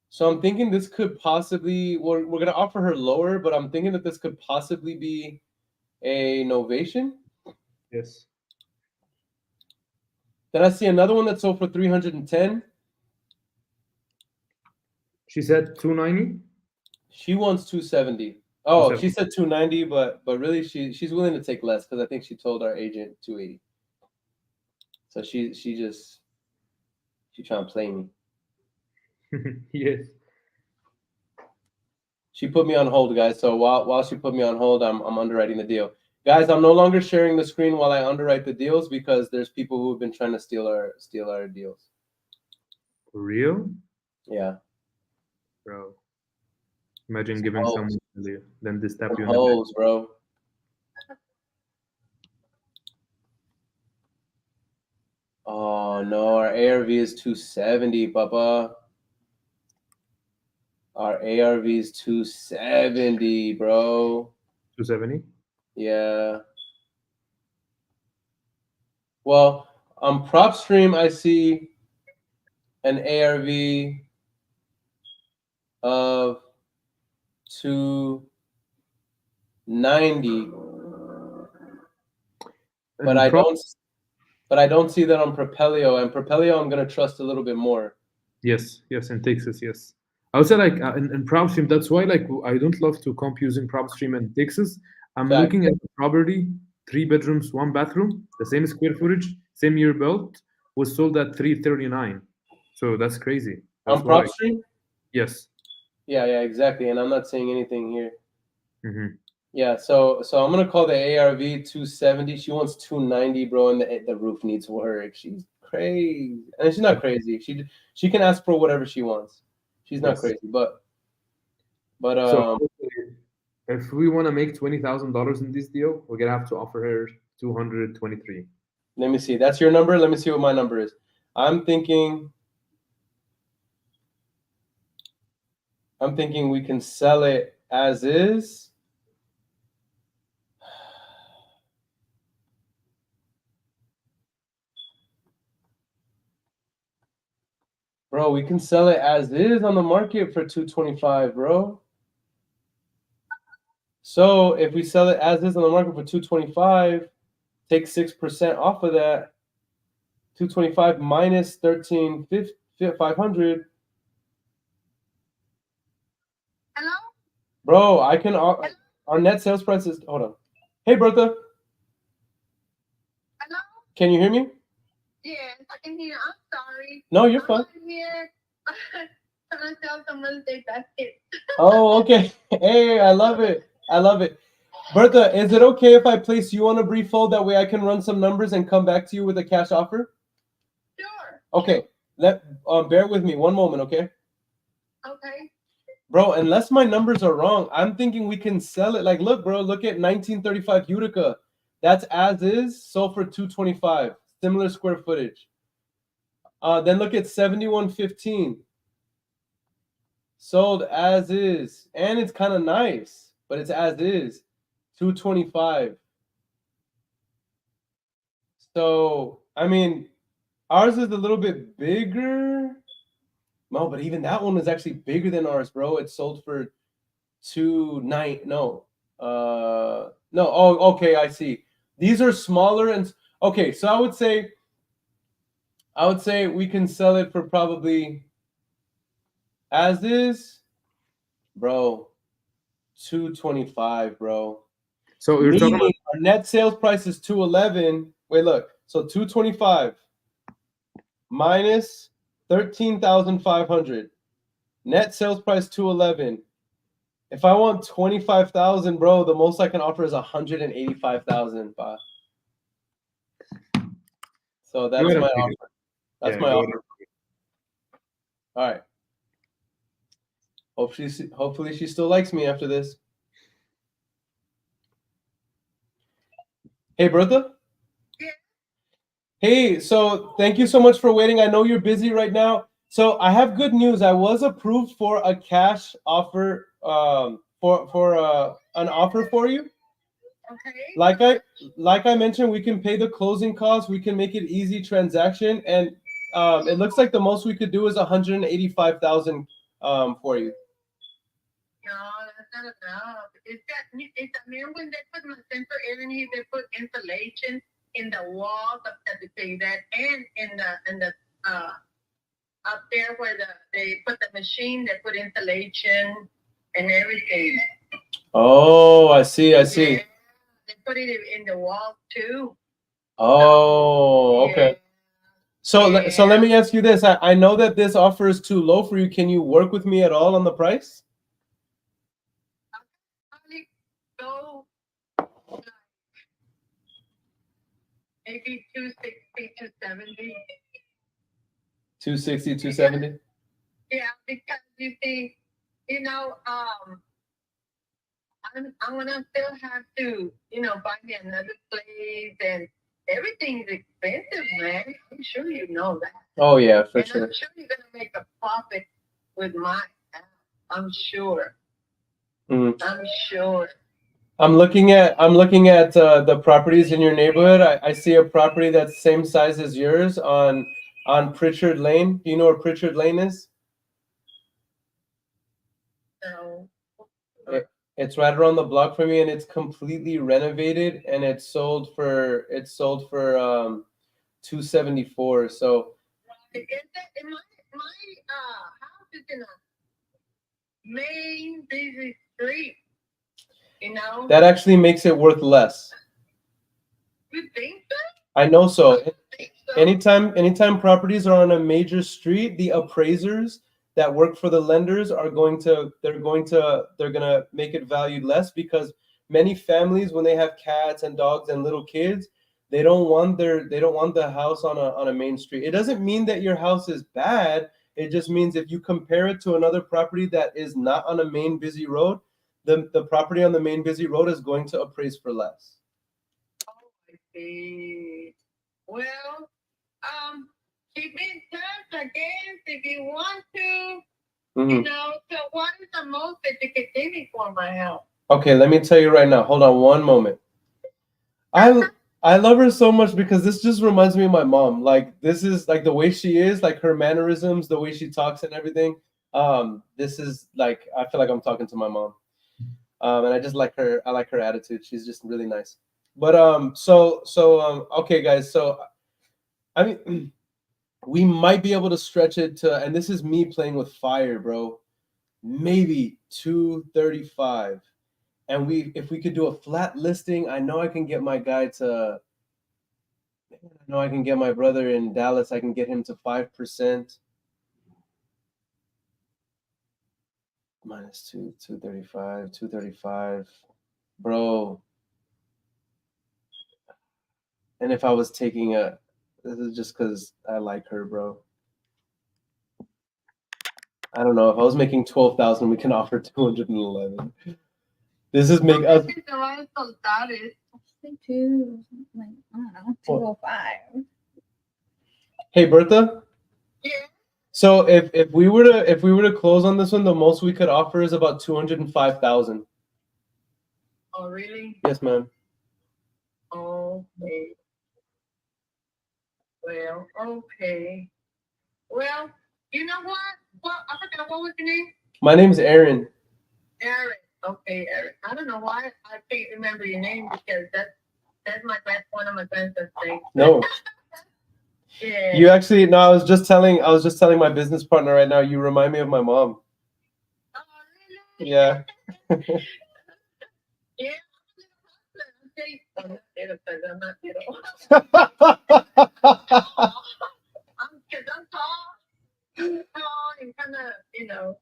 So I'm thinking this could possibly, we're gonna offer her lower, but I'm thinking that this could possibly be a novation. Yes. Then I see another one that sold for 310. She said 290. She wants 270. Oh, she said 290, but really she's willing to take less because I think she told our agent 280. So she trying to play me. Yes. She put me on hold, guys. So while she put me on hold, I'm underwriting the deal. Guys, I'm no longer sharing the screen while I underwrite the deals because there's people who have been trying to steal our deals. For real? Yeah. Bro. Imagine giving someone value, then they stab you in the Holes, bro. Oh no, our ARV is 270, Papa. Our ARV is 270, bro. 270? Yeah. Well, on PropStream, I see an ARV of 290, but I don't see that on Propelio. And Propelio, I'm gonna trust a little bit more. Yes, in Texas, yes. I would say like in PropStream, that's why like I don't love to comp using PropStream in Texas. I'm Fact. looking at the property, 3 bedrooms, 1 bathroom, the same square footage, same year built, was sold at 339. So that's crazy. That's On why. PropStream? Yes. Yeah, exactly. And I'm not seeing anything here. Mm-hmm. Yeah, so I'm gonna call the ARV 270. She wants 290, bro, and the roof needs work. She's crazy, and she's not crazy. She can ask for whatever she wants. She's not crazy, but So if we want to make $20,000 in this deal, we're gonna have to offer her 223. let me see. That's your number. Let me see what my number is. I'm thinking we can sell it as is. Bro, we can sell it as is on the market for 225, bro. So if we sell it as is on the market for 225, take 6% off of that. 225 minus 13,500. Hello? Bro, I can our net sales price is hold on. Hey Bertha. Hello? Can you hear me? Yes, I can hear. I'm sorry. No, you're fine. I'm here. Trying to tell someone to take that hit. Oh, okay. Hey, I love it. Bertha, is it okay if I place you on a brief hold? That way I can run some numbers and come back to you with a cash offer? Sure. Okay. Bear with me one moment, okay? Okay. Bro, unless my numbers are wrong, I'm thinking we can sell it. Like, look, bro, look at 1935 Utica. That's as is, sold for 225. Similar square footage. Then look at 7115. Sold as is. And it's kind of nice, but it's as is. 225. So, I mean, ours is a little bit bigger. No, but even that one was actually bigger than ours, bro. It sold for 290. No. No. Oh, okay, I see. These are smaller and okay, so I would say we can sell it for probably as is, bro, 225, bro. So you're talking about our net sales price is 211. Wait, look. So 225 minus 13,500. Net sales price 211. If I want 25,000, bro, the most I can offer is 185,000. So that's my offer. That's my offer. All right. Hopefully she still likes me after this. Hey, Bertha. Yeah. Hey, so thank you so much for waiting. I know you're busy right now. So I have good news. I was approved for a cash offer, for an offer for you. Okay. Like I mentioned, we can pay the closing costs. We can make it easy transaction, and it looks like the most we could do is 185,000 for you. No, that's not enough. It's when they put my center area, they put insulation in the walls of the thing that and in the up there where they put the machine, they put insulation and everything. Oh, I see. I see. Yeah, they put it in the wall too. Oh, okay. Yeah. So Yeah. let me ask you this. I know that this offer is too low for you. Can you work with me at all on the price? Probably go like maybe 260, 270. 260, 270? Yeah, because you see, you know, I'm gonna still have to, buy me another place, and everything's expensive, man. I'm sure you know that. Oh yeah, for And sure. I'm sure you're gonna make a profit with my app. I'm sure. Mhm. I'm sure. I'm looking at the properties in your neighborhood. I see a property that's same size as yours on Pritchard Lane. Do you know where Pritchard Lane is? So It's right around the block from me, and it's completely renovated, and it's sold for 274. So is that in my house is in a main busy street, that actually makes it worth less. You think so? I know so. I think so. Anytime properties are on a major street, the appraisers that work for the lenders are going to make it valued less, because many families, when they have cats and dogs and little kids, they don't want the house on a main street. It doesn't mean that your house is bad. It just means if you compare it to another property that is not on a main busy road, the property on the main busy road is going to appraise for less. Oh, I see. Well, keep in touch, I guess, if you want to. Mhm. So what is the most that you could give me for my help? Okay, let me tell you right now. Hold on one moment. I love her so much because this just reminds me of my mom. Like, this is like the way she is, like her mannerisms, the way she talks and everything. This is like, I feel like I'm talking to my mom. And I just like her. I like her attitude. She's just really nice. But okay, guys. So I mean, we might be able to stretch it to, and this is me playing with fire, bro. Maybe 235. And if we could do a flat listing, I know I can get my guy to. I know I can get my brother in Dallas. I can get him to 5%. Minus 235, 235, bro. And if I was taking this is just because I like her, bro. I don't know. If I was making 12,000, we can offer 211. This is make us. Like two, like I don't know, 205. Hey, Bertha. Yeah. So if we were to close on this one, the most we could offer is about 205,000. Oh, really? Yes, ma'am. Okay. Well, okay. Well, you know what? Well, I forgot, what was your name? My name's Aaron. Eric. Okay, Eric. I don't know why I can't remember your name, because that's one of my grandson's names. No. Yeah. You actually no. I was just telling my business partner right now. You remind me of my mom. Oh, really? Yeah. Yeah. I'm not little. I'm tall and kind of.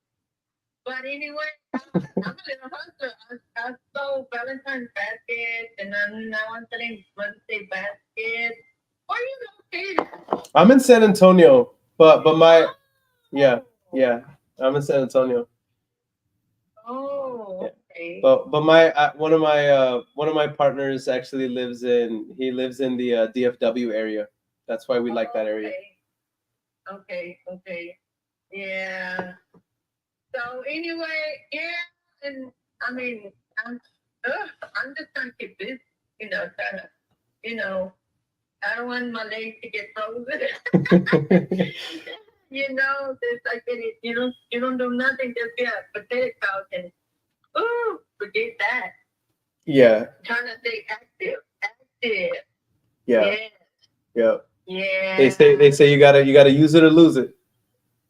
But anyway, I'm a little hustler. I sold Valentine's baskets, and now I'm selling Mother's Day baskets. Where are you located? I'm in San Antonio, but yeah, I'm in San Antonio. Oh, okay. But my one of my partners actually lives in the DFW area. That's why we like that area. Okay. Yeah. So anyway, yeah, and I mean, I'm just trying to keep this, I don't want my legs to get frozen. Just like you don't do nothing, just get a potato couch and forget that. Yeah. Trying to stay active. Yeah. Yeah. They say you gotta use it or lose it.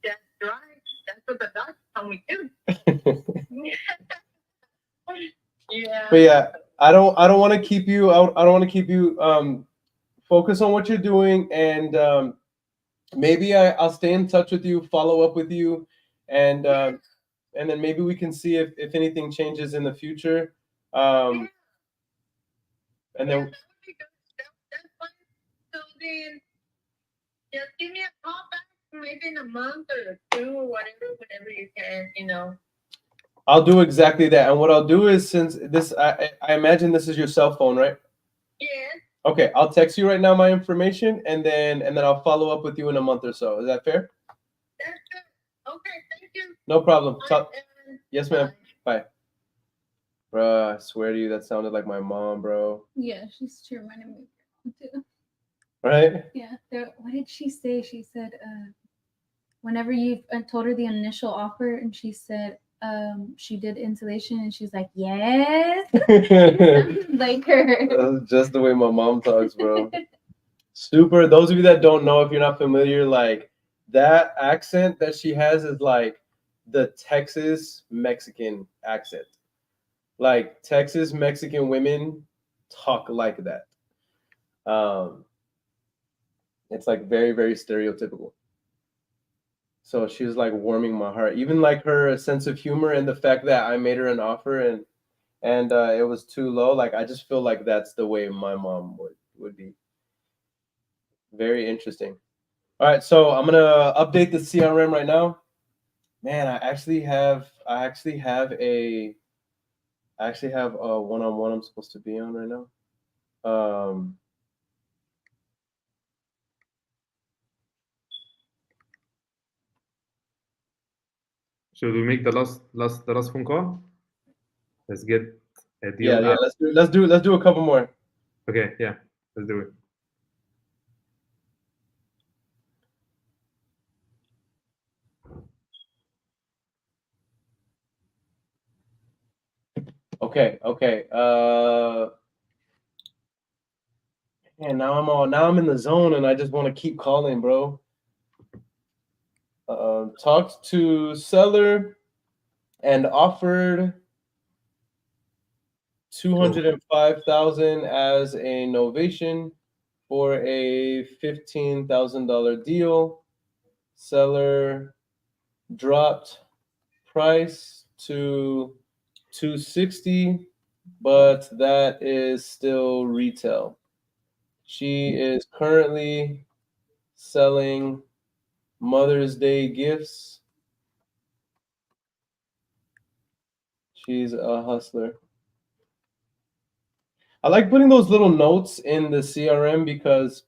That's right. That's what the doctor told me too. Yeah. But yeah, I don't want to keep you. I don't want to keep you. Focus on what you're doing, and maybe I'll stay in touch with you, follow up with you, and then maybe we can see if anything changes in the future. And Yeah, then that would be good. That's fine. So then, just give me a call back maybe in a month or two or whenever you can, you know. I'll do exactly that. And what I'll do is, since this, I imagine this is your cell phone, right? Yes, Okay, I'll text you right now my information, and then I'll follow up with you in a month or so. Is that fair? that's good. Okay, thank you. No problem. Bye, and Yes, ma'am. bye. Bye. Bruh, I swear to you, that sounded like my mom, bro. Yeah, she reminded me of her too. Right? Yeah. What did she say? She said, whenever you told her the initial offer, and she said, she did insulation, and she's like, yes. Like her. That's just the way my mom talks, bro. Super. Those of you that don't know, if you're not familiar, like that accent that she has is like the Texas Mexican accent. Like Texas Mexican women talk like that. It's like very, very stereotypical. So she was like warming my heart. Even like her sense of humor and the fact that I made her an offer and it was too low. Like I just feel like that's the way my mom would be. Very interesting. All right, so I'm gonna update the CRM right now. Man, I actually have a one-on-one I'm supposed to be on right now. Should we make the last phone call? Let's get a deal Yeah, out. let's do a couple more. Okay, yeah, let's do it. Okay. Man, now I'm in the zone and I just want to keep calling, bro. Talked to seller and offered 205,000 as a novation for a $15,000 deal. Seller dropped price to 260, but that is still retail. She is currently selling Mother's Day gifts. She's a hustler. I like putting those little notes in the CRM because,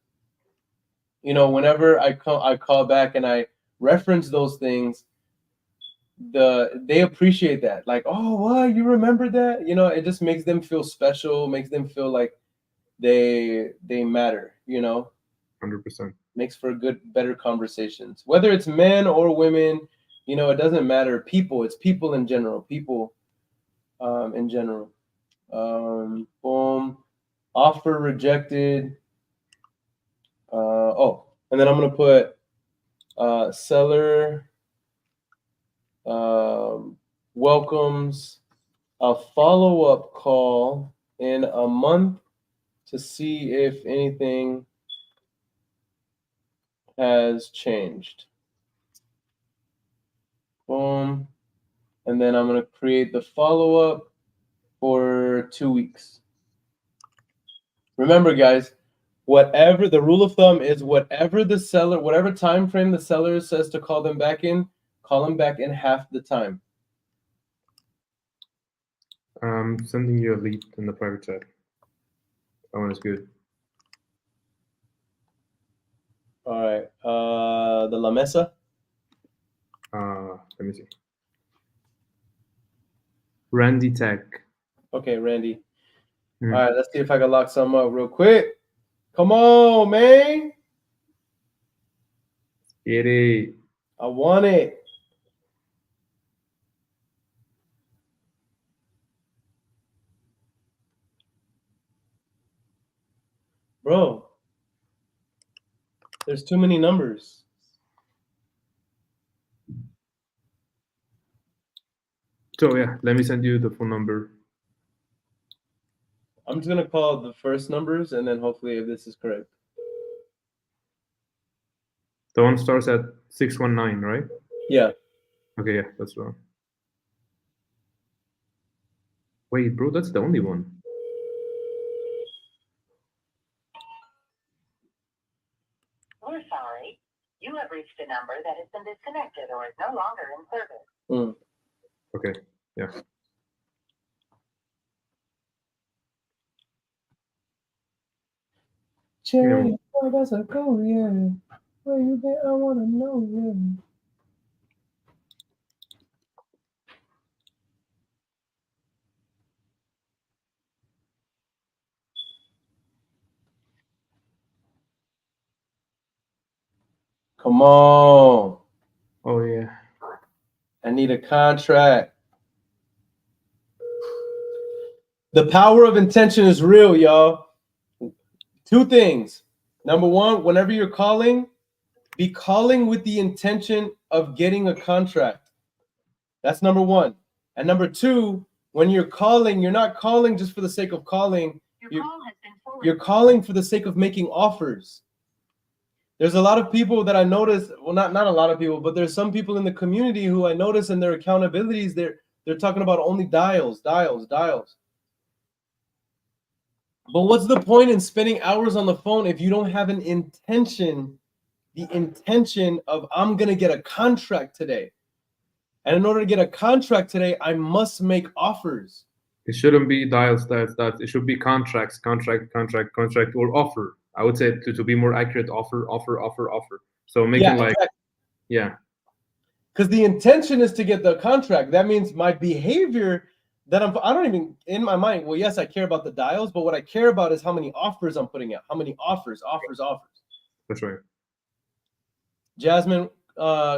whenever I call back and I reference those things, they appreciate that. Like, oh, what, you remember that? It just makes them feel special, makes them feel like they matter. 100%. Makes for better conversations. Whether it's men or women, it doesn't matter. It's people in general. People in general. Boom. Offer rejected. And then I'm gonna put seller welcomes a follow-up call in a month to see if anything has changed. Boom. And then I'm gonna create the follow-up for 2 weeks. Remember, guys, whatever the rule of thumb is, whatever time frame the seller says to call them back in, call them back in half the time. I'm sending you a lead in the private chat. That one is good. All right. The La Mesa. Let me see. Randy Tech. Okay, Randy. All right, let's see if I can lock some up real quick. Come on, man. Get it. I want it. Bro, there's too many numbers. So yeah, let me send you the phone number. I'm just gonna call the first numbers and then hopefully if this is correct. The one starts at 619, right? Yeah. Okay, yeah, that's wrong. Wait, bro, that's the only one. We're sorry. You have reached a number that has been disconnected or is no longer in service. Mm. Okay, yeah. Cherry, oh, that's a cool, yeah. Where you been? I wanna know, yeah. Come on. Oh yeah. I need a contract. The power of intention is real, y'all. Two things. Number one, whenever you're calling, be calling with the intention of getting a contract. That's number one. And number two, when you're calling, you're not calling just for the sake of calling. You're calling for the sake of making offers. There's a lot of people that I notice, well, not a lot of people, but there's some people in the community who I notice in their accountabilities, they're talking about only dials. But what's the point in spending hours on the phone if you don't have an intention, the intention of I'm going to get a contract today. And in order to get a contract today, I must make offers. It shouldn't be dials. It should be contracts, contract, or offer. I would say to be more accurate, offer. So making Exactly. yeah. Because the intention is to get the contract. That means my behavior that I don't even, in my mind, well, yes, I care about the dials, but what I care about is how many offers I'm putting out. How many offers. That's right. Jasmine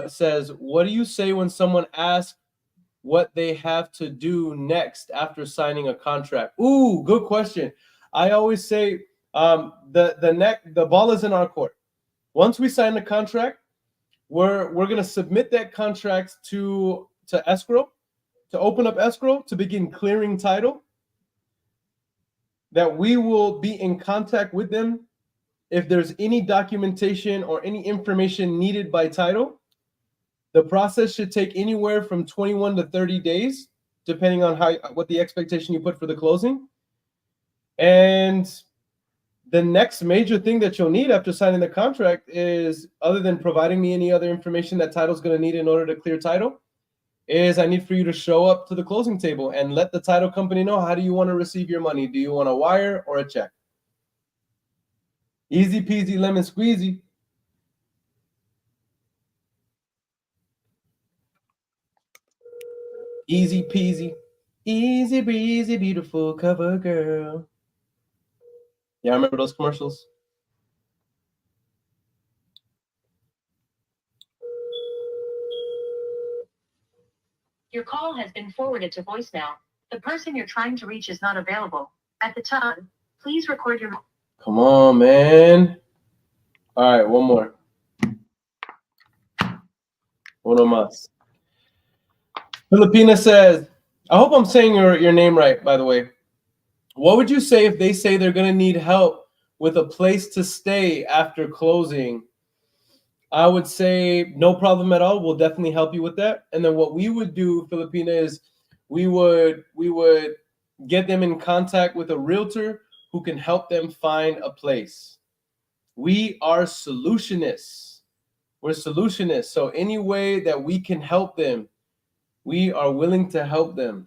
says, what do you say when someone asks what they have to do next after signing a contract? Ooh, good question. I always say the ball is in our court. Once we sign the contract, we're going to submit that contract to escrow, to open up escrow, to begin clearing title, that we will be in contact with them if there's any documentation or any information needed by title. The process should take anywhere from 21 to 30 days, depending on what the expectation you put for the closing. And the next major thing that you'll need after signing the contract is, other than providing me any other information that title's going to need in order to clear title, is I need for you to show up to the closing table and let the title company know, how do you want to receive your money? Do you want a wire or a check? Easy peasy lemon squeezy. Easy peasy, easy breezy, beautiful cover girl. Yeah, I remember those commercials. Your call has been forwarded to voicemail. The person you're trying to reach is not available. At the time, please record your... Come on, man. All right, one more. Uno más. Filipina says, I hope I'm saying your name right, by the way. What would you say if they say they're going to need help with a place to stay after closing? I would say no problem at all. We'll definitely help you with that. And then what we would do, Filipina, is we would get them in contact with a realtor who can help them find a place. We are solutionists. We're solutionists. So any way that we can help them, we are willing to help them.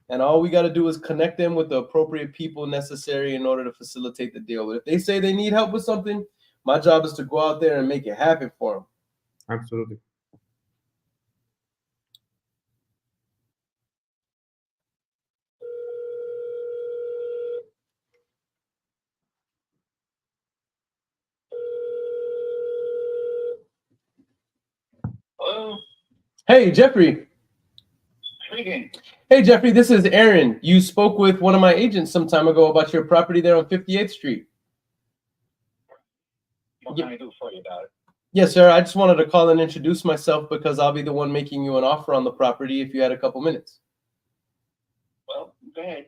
And all we got to do is connect them with the appropriate people necessary in order to facilitate the deal. But if they say they need help with something, my job is to go out there and make it happen for them. Absolutely. Hello? Hey, Jeffrey. Speaking. Hey, Jeffrey, this is Aaron. You spoke with one of my agents some time ago about your property there on 58th Street. What can I do for you about it? Yes, sir. I just wanted to call and introduce myself because I'll be the one making you an offer on the property if you had a couple minutes. Well, go ahead.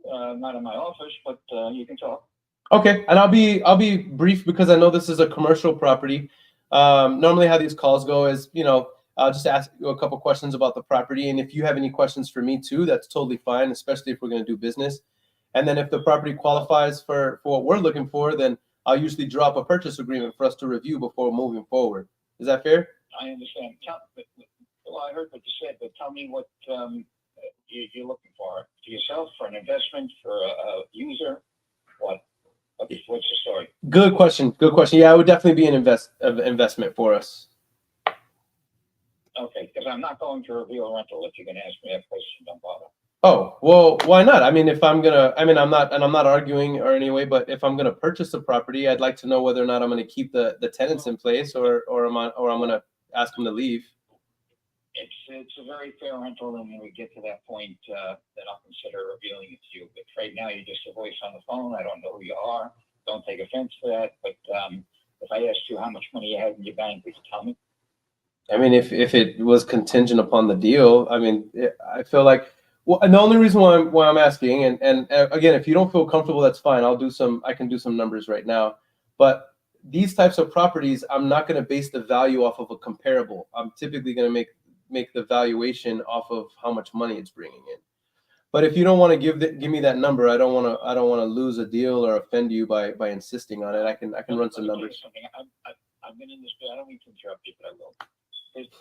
Not in my office, but you can talk. Okay, and I'll be brief because I know this is a commercial property. Normally, how these calls go is, I'll just ask you a couple questions about the property, and if you have any questions for me too, that's totally fine, especially if we're going to do business. And then if the property qualifies for what we're looking for, then I'll usually drop a purchase agreement for us to review before moving forward. Is that fair? I understand. Well, I heard what you said, but tell me what you're looking for yourself, for an investment, for a user. What's your story? Good question. Good question. Yeah, it would definitely be an investment for us. Okay, because I'm not going to reveal a rental. If you're going to ask me that question, don't bother. Oh, well, why not? I mean, I'm not arguing or anyway, but if I'm gonna purchase a property, I'd like to know whether or not I'm gonna keep the tenants in place or I'm gonna ask them to leave. It's a very fair rental, and when we get to that point, then I'll consider revealing it to you. But right now, you're just a voice on the phone. I don't know who you are. Don't take offense to that. But if I asked you how much money you had in your bank, would you tell me? I mean, if it was contingent upon the deal, I mean, I feel like, well, and the only reason why I'm asking, and again, if you don't feel comfortable, that's fine. I can do some numbers right now. But these types of properties, I'm not going to base the value off of a comparable. I'm typically going to make the valuation off of how much money it's bringing in. But if you don't want to give me that number, I don't want to lose a deal or offend you by insisting on it. I can run some numbers. I've been in this. I don't mean to interrupt you, but I will.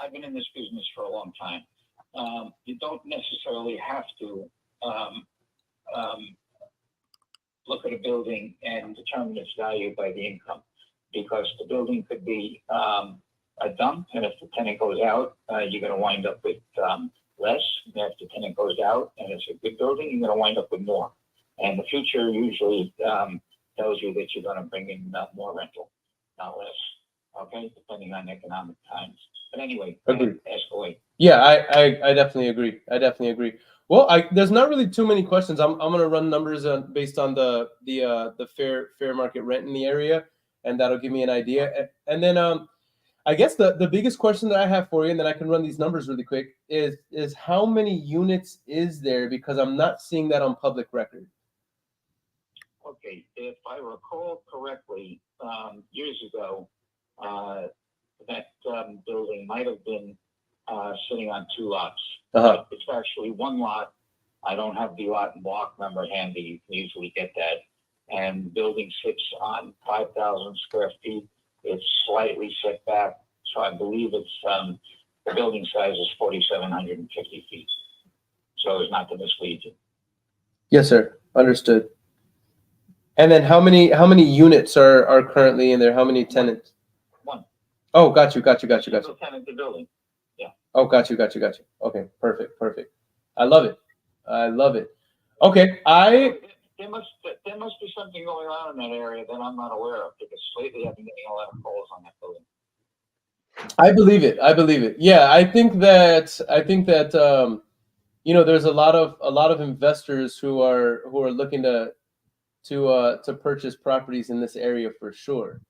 I've been in this business for a long time. You don't necessarily have to look at a building and determine its value by the income, because the building could be a dump, and if the tenant goes out, you're going to wind up with less. And if the tenant goes out and it's a good building, you're going to wind up with more. And the future usually tells you that you're going to bring in more rental, not less. Okay, depending on economic times. But anyway, ask away. Yeah, I definitely agree. I definitely agree. Well, there's not really too many questions. I'm gonna run numbers based on the fair market rent in the area, and that'll give me an idea. And then I guess the biggest question that I have for you, and then I can run these numbers really quick, is how many units is there? Because I'm not seeing that on public record. Okay, if I recall correctly, years ago, that building might have been sitting on two lots. Uh-huh. It's actually one lot. I don't have the lot and block number handy. You can usually get that. And the building sits on 5,000 square feet. It's slightly set back, so I believe it's the building size is 4,750 feet. So it's not to mislead you. Yes, sir. Understood. And then how many units are currently in there? How many tenants? One. Oh, got you. Single tenant the building. Yeah. Oh, got you. Okay, perfect. I love it. Okay, There must be something going on in that area that I'm not aware of, because lately I've been getting a lot of calls on that building. I believe it. Yeah, I think that there's a lot of investors who are looking to purchase properties in this area for sure.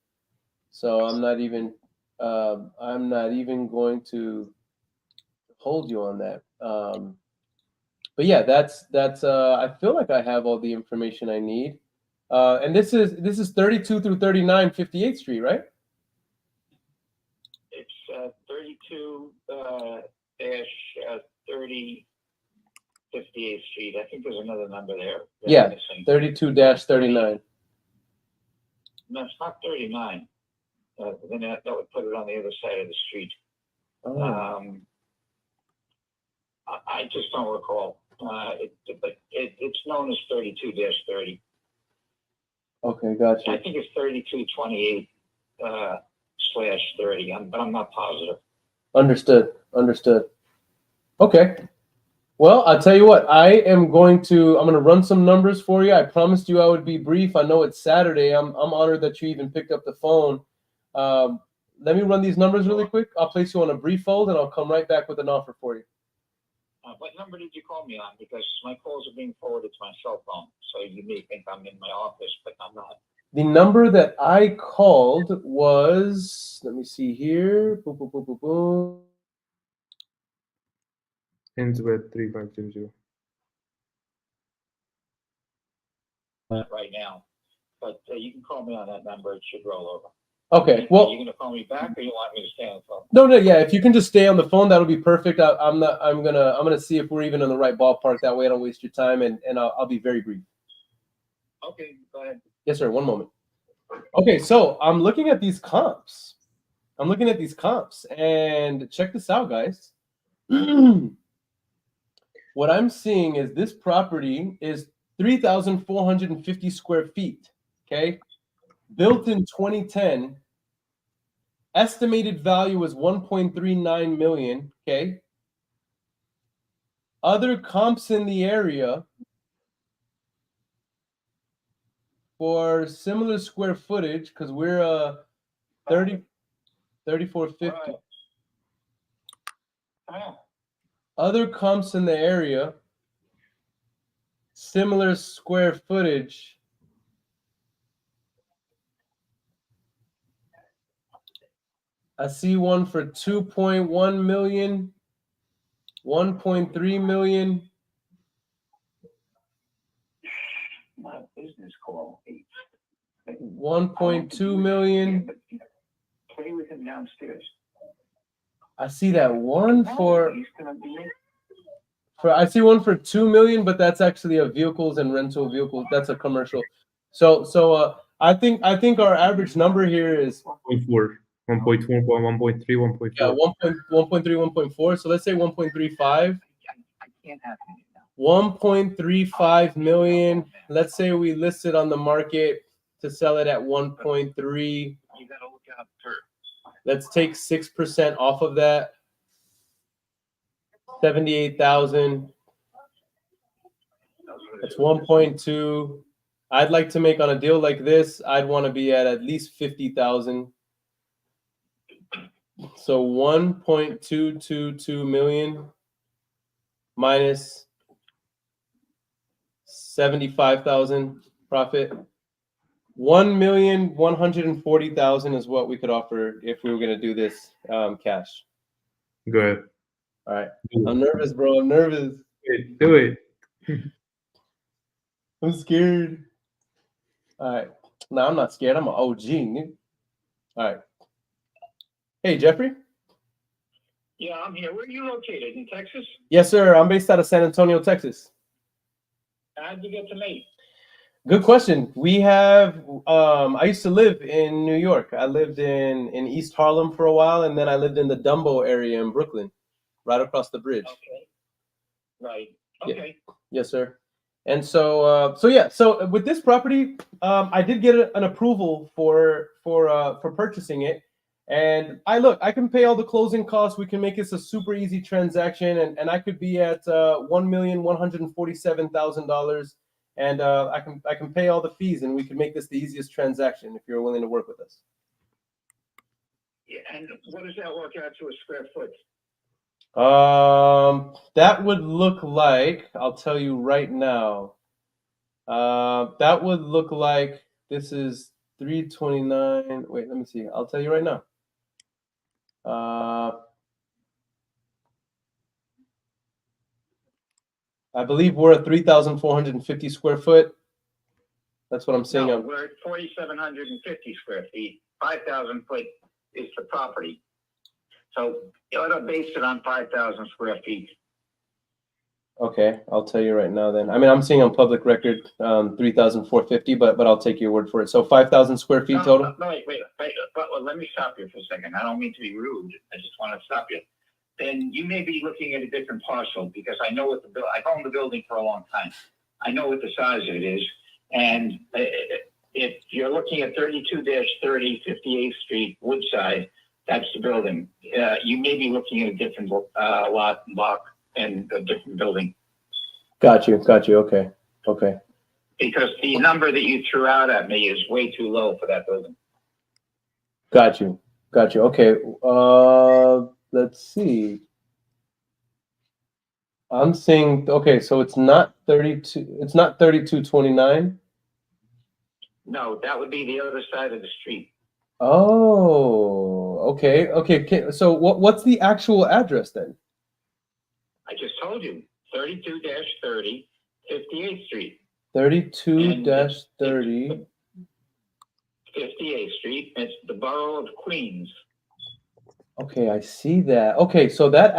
So I'm not even going to hold you on that. But yeah, that's I feel like I have all the information I need. And this is 32 through 39 58th Street, right? It's 32 dash 30 58th Street. I think there's another number there. Yeah, 32-39. No, it's not 39. Then that would put it on the other side of the street. Oh. I just don't recall. But it's known as 32-30. Okay, gotcha. I think it's 3228 /30, but I'm not positive. Understood. Okay. Well, I'll tell you what, I'm going to run some numbers for you. I promised you I would be brief. I know it's Saturday. I'm honored that you even picked up the phone. Let me run these numbers really quick. I'll place you on a brief hold, and I'll come right back with an offer for you. What number did you call me on? Because my calls are being forwarded to my cell phone. So you may think I'm in my office, but I'm not. The number that I called was, let me see here. Boom, boom, boom, boom, boom. Ends with 3500. right now. But you can call me on that number. It should roll over. Okay. Are Well, you going to call me back, or you want me to stay on the phone? no. Yeah. If you can just stay on the phone, that'll be perfect. I'm gonna see if we're even in the right ballpark. That way, I don't waste your time, and I'll be very brief. Okay, go ahead. Yes, sir. One moment. Okay, so I'm looking at these comps. And check this out, guys. What I'm seeing is this property is 3,450 square feet. Okay, built in 2010. Estimated value is 1.39 million. Okay. Other comps in the area for similar square footage, because we're 3450. Other comps in the area, similar square footage. I see one for 2.1 million, 1.3 million. My business call. 1.2 million. Play with him downstairs. I see that one I see one for 2 million, but that's actually a vehicles and rental vehicles. That's a commercial. So I think our average number here is 1.4, 1.4, 1.3, 1.4. yeah, 1.3, 1.4. So let's say 1.35. I can't have it now. 1.35 million. Let's say we listed on the market to sell it at 1.3. You gotta look out for. Let's take 6% off of that. 78,000. That's 1.2. I'd like to make on a deal like this. I'd want to be at least 50,000. So 1.222 million minus 75,000 profit. 1,140,000 is what we could offer if we were going to do this cash. Go ahead. All right. I'm nervous, bro. I'm nervous. Do it. I'm scared. All right. No, I'm not scared. I'm an OG. Nigga. All right. Hey, Jeffrey. Yeah, I'm here. Where are you located? In Texas? Yes, sir. I'm based out of San Antonio, Texas. How'd you get to me? Good question. We have. I used to live in New York. I lived in East Harlem for a while, and then I lived in the Dumbo area in Brooklyn, right across the bridge. Okay. Right. Okay. Yeah. Yes, sir. And so with this property, I did get an approval for purchasing it, and I can pay all the closing costs. We can make this a super easy transaction, and I could be at $1,147,000, and I can pay all the fees, and we can make this the easiest transaction if you're willing to work with us. Yeah, and what does that work out to a square foot? That would look like, I'll tell you right now. That would look like this is 329. Wait, let me see. I'll tell you right now. I believe we're at 3,450 square foot. That's what I'm saying. No, we're at 4,750 square feet. 5,000 foot is the property. So you ought to base it on 5,000 square feet. Okay, I'll tell you right now then. I mean, I'm seeing on public record 3,450, but I'll take your word for it. So 5,000 square feet total? No, wait. But let me stop you for a second. I don't mean to be rude. I just want to stop you. Then you may be looking at a different parcel, because I know what I've owned the building for a long time. I know what the size of it is. And if you're looking at 32-30 58th Street, Woodside, that's the building. You may be looking at a different lot and block and a different building. Got you. Okay. Because the number that you threw out at me is way too low for that building. Got you. Okay. Let's see. I'm seeing, okay, so it's not 3229. No, that would be the other side of the street. Oh, okay. So what's the actual address then? I just told you, 32-30 58th Street. 32-30. 58th Street. It's the borough of Queens. Okay, I see that. Okay, so that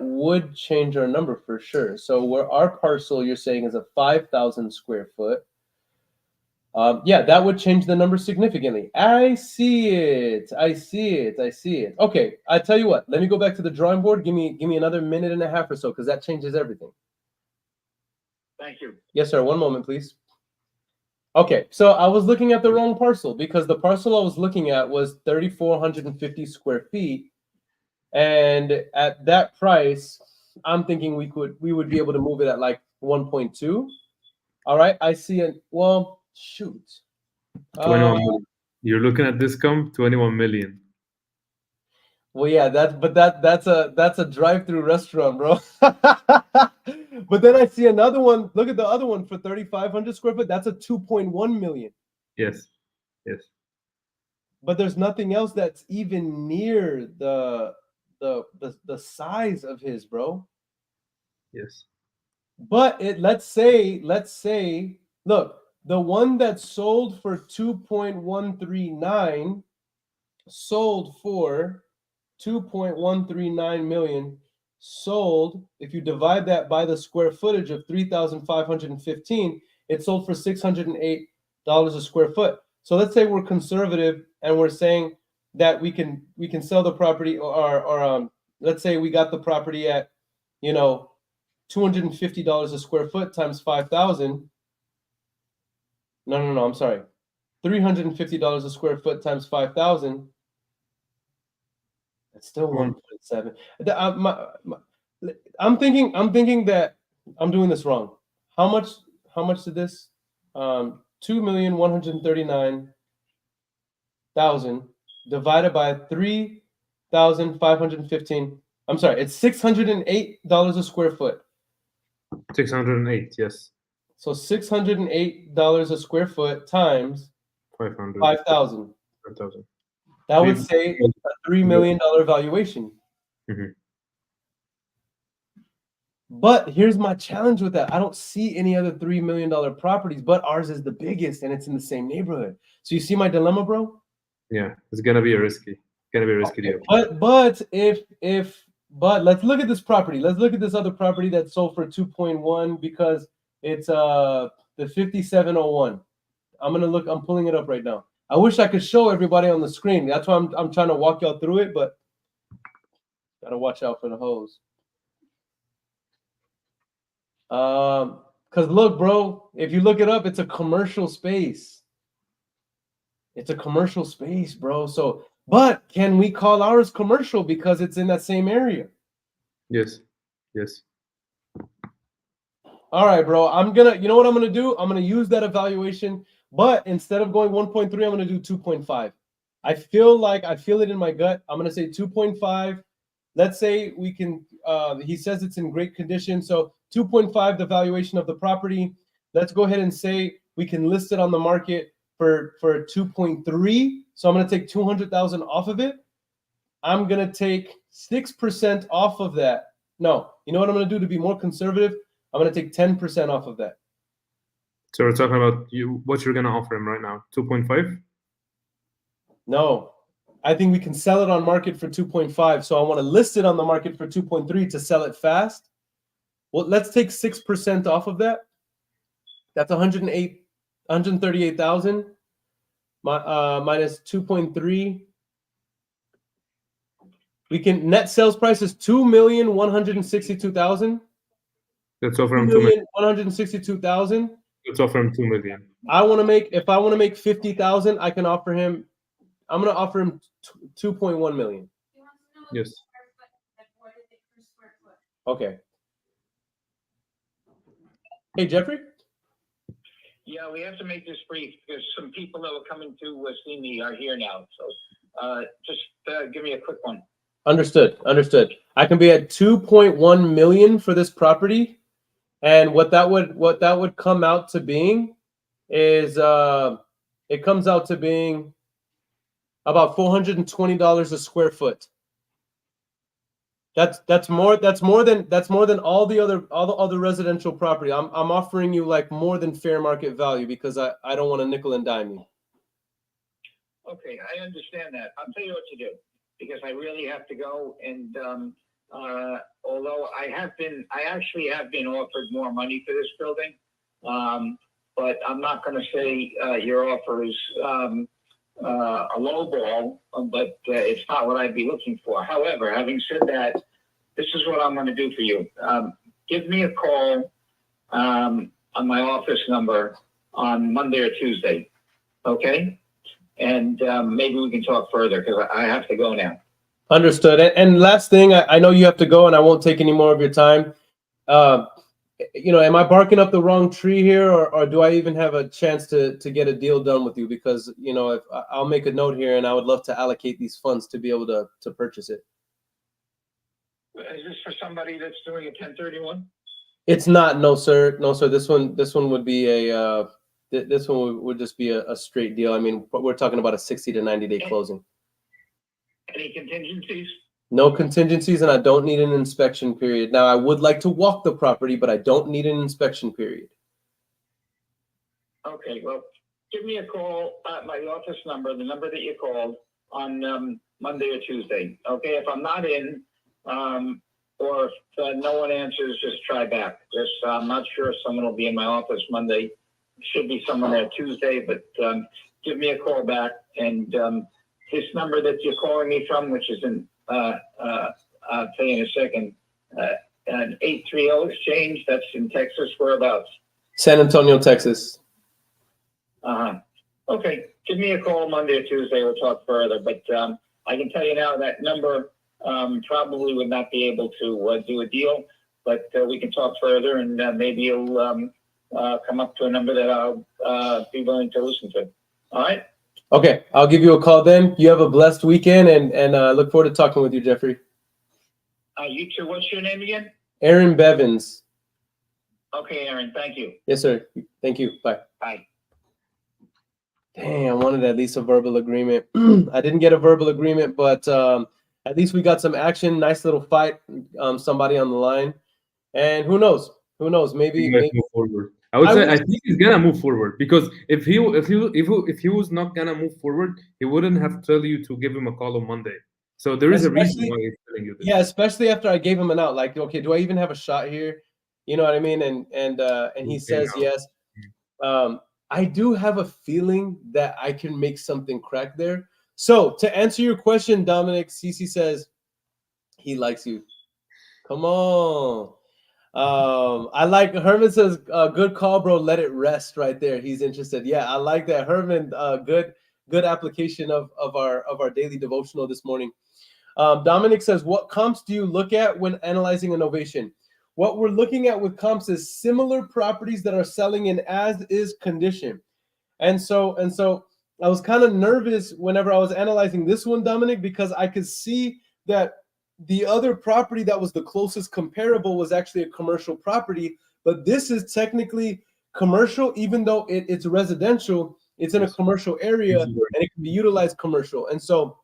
would change our number for sure. So where our parcel you're saying is a 5,000 square foot. Yeah, that would change the number significantly. I see it. Okay, I tell you what. Let me go back to the drawing board. Give me another minute and a half or so, because that changes everything. Thank you. Yes, sir. One moment, please. Okay, so I was looking at the wrong parcel because the parcel I was looking at was 3,450 square feet, and at that price, I'm thinking we would be able to move it at like 1.2. All right, I see it. Well, shoot. 21 million. You're looking at this come 21 million. Well, yeah, that's a drive-through restaurant, bro. But then I see another one. Look at the other one for 3,500 square foot. That's a 2.1 million. Yes. But there's nothing else that's even near the size of his, bro. Yes. But let's say, look, the one that sold for 2.139 sold for 2.139 million, sold, if you divide that by the square footage of 3,515, it sold for $608 a square foot. So let's say we're conservative and we're saying that we can sell the property, or let's say we got the property at, $250 a square foot times 5,000. No, I'm sorry. $350 a square foot times 5,000. It's still 1.7. I'm thinking that I'm doing this wrong. How much did this? 2,139,000 divided by 3,515. I'm sorry, it's $608 a square foot. 608, yes. So $608 a square foot times 500. 5,000. 5,000. That would say a $3 million valuation. Mm-hmm. But here's my challenge with that. I don't see any other $3 million properties, but ours is the biggest and it's in the same neighborhood. So you see my dilemma, bro? Yeah, it's gonna be a risky deal. But let's look at this property. Let's look at this other property that sold for 2.1 because it's the 5701. I'm pulling it up right now. I wish I could show everybody on the screen. That's why I'm trying to walk y'all through it, but gotta watch out for the hose. Because look, bro, if you look it up, it's a commercial space. It's a commercial space, bro. So, but can we call ours commercial because it's in that same area? Yes. All right, bro. You know what I'm gonna do? I'm gonna use that evaluation, but instead of going 1.3, I'm gonna do 2.5. I feel it in my gut. I'm gonna say 2.5. Let's say we can. He says it's in great condition, so 2.5 the valuation of the property. Let's go ahead and say we can list it on the market for 2.3. So I'm gonna take 200,000 off of it. I'm gonna take 6% off of that. No, you know what I'm gonna do to be more conservative? I'm gonna take 10% off of that. So we're talking about what you're gonna offer him right now, 2.5? No, I think we can sell it on market for 2.5. So I want to list it on the market for 2.3 to sell it fast. Well, let's take 6% off of that. That's 138,000 minus 2.3. We can net sales price is 2,162,000. Let's offer him 2 million. 162,000. Let's offer him 2 million. If I want to make 50,000, I can offer him. I'm going to offer him 2.1 million. Yes. Okay. Hey, Jeffrey? Yeah, we have to make this brief because some people that were coming to see me are here now. So just give me a quick one. Understood. I can be at 2.1 million for this property. And what that would come out to being is it comes out to being about $420 a square foot. That's more than all the other residential property. I'm offering you like more than fair market value because I don't want to nickel and dime you. Okay, I understand that. I'll tell you what to do because I really have to go. And although I actually have been offered more money for this building, but I'm not going to say your offer is a low ball, but it's not what I'd be looking for. However, having said that, this is what I'm going to do for you. Give me a call on my office number on Monday or Tuesday, okay? And maybe we can talk further because I have to go now. Understood. And last thing, I know you have to go, and I won't take any more of your time. Am I barking up the wrong tree here, or do I even have a chance to get a deal done with you? Because if I'll make a note here, and I would love to allocate these funds to be able to purchase it. Is this for somebody that's doing a 1031? It's not. No, sir. No, sir. This one would be this one would just be a straight deal. I mean, we're talking about a 60 to 90 day closing. Any contingencies? No contingencies, and I don't need an inspection period. Now, I would like to walk the property, but I don't need an inspection period. Okay, well, give me a call at my office number, the number that you called, on Monday or Tuesday. Okay, if I'm not in, or if no one answers, just try back. I'm not sure if someone will be in my office Monday. Should be someone there Tuesday, but give me a call back. And this number that you're calling me from, which is in I'll tell you in a second. An 830 exchange. That's in Texas. Whereabouts? San Antonio, Texas. Okay. Give me a call Monday or Tuesday. We'll talk further. But I can tell you now that number probably would not be able to do a deal. But we can talk further, and maybe you'll come up to a number that I'll be willing to listen to. All right. Okay, I'll give you a call then. You have a blessed weekend, and look forward to talking with you, Jeffrey. You too. What's your name again? Aaron Bevins. Okay, Aaron. Thank you. Yes, sir. Thank you. Bye. Bye. Dang, I wanted at least a verbal agreement. I didn't get a verbal agreement, but at least we got some action. Nice little fight. Somebody on the line, and who knows? Who knows? Maybe move forward. I think he's gonna move forward because if he was not gonna move forward, he wouldn't have told you to give him a call on Monday. So there is a reason why he's telling you this. Yeah, especially after I gave him an out. Like, okay, do I even have a shot here? You know what I mean? And he says yes. I do have a feeling that I can make something crack there. So to answer your question, Dominic, Cece says he likes you. Come on. I like Herman says, good call, bro. Let it rest right there. He's interested. Yeah, I like that. Herman, good application of our daily devotional this morning. Dominic says, what comps do you look at when analyzing a novation? What we're looking at with comps is similar properties that are selling in as-is condition. And so I was kind of nervous whenever I was analyzing this one, Dominic, because I could see that the other property that was the closest comparable was actually a commercial property, but this is technically commercial, even though it's residential. It's in a commercial area and it can be utilized commercial. And so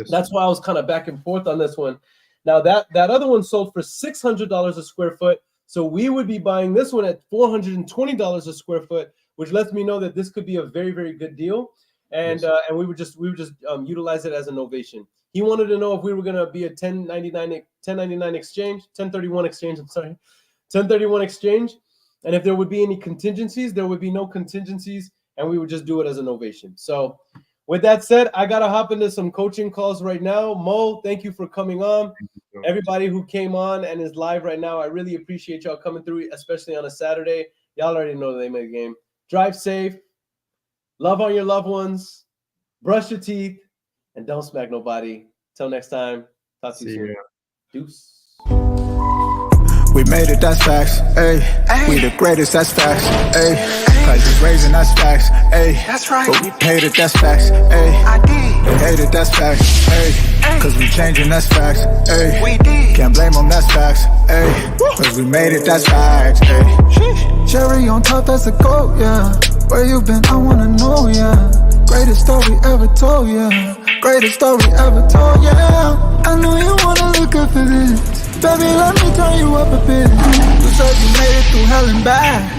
that's why I was kind of back and forth on this one. Now that other one sold for $600 a square foot. So we would be buying this one at $420 a square foot, which lets me know that this could be a very, very good deal. And we would just utilize it as a novation. He wanted to know if we were going to be a 1031 exchange, and if there would be any contingencies. There would be no contingencies, and we would just do it as a novation. So with that said, I got to hop into some coaching calls right now. Mo, thank you for coming on. Everybody who came on and is live right now, I really appreciate y'all coming through, especially on a Saturday. Y'all already know the name of the game. Drive safe, love on your loved ones, brush your teeth, and don't smack nobody. Till next time, talk to you soon. Deuce. We made it, that's facts, ayy. We the greatest, that's facts, ayy. Prices raising, that's facts, ayy. That's right. But we paid it, that's facts, ayy. I did. They hate it, that's facts, ayy. Cause we changing, that's facts, ayy. We did. Can't blame them, that's facts, ayy. Cause we made it, that's facts, ayy. Cherry on top, that's a goat, yeah. Where you been, I wanna know, yeah. Greatest story ever told, yeah. Greatest story ever told, yeah. I know you wanna look up for this. Baby, let me turn you up a bit. Looks like you made it through hell and back.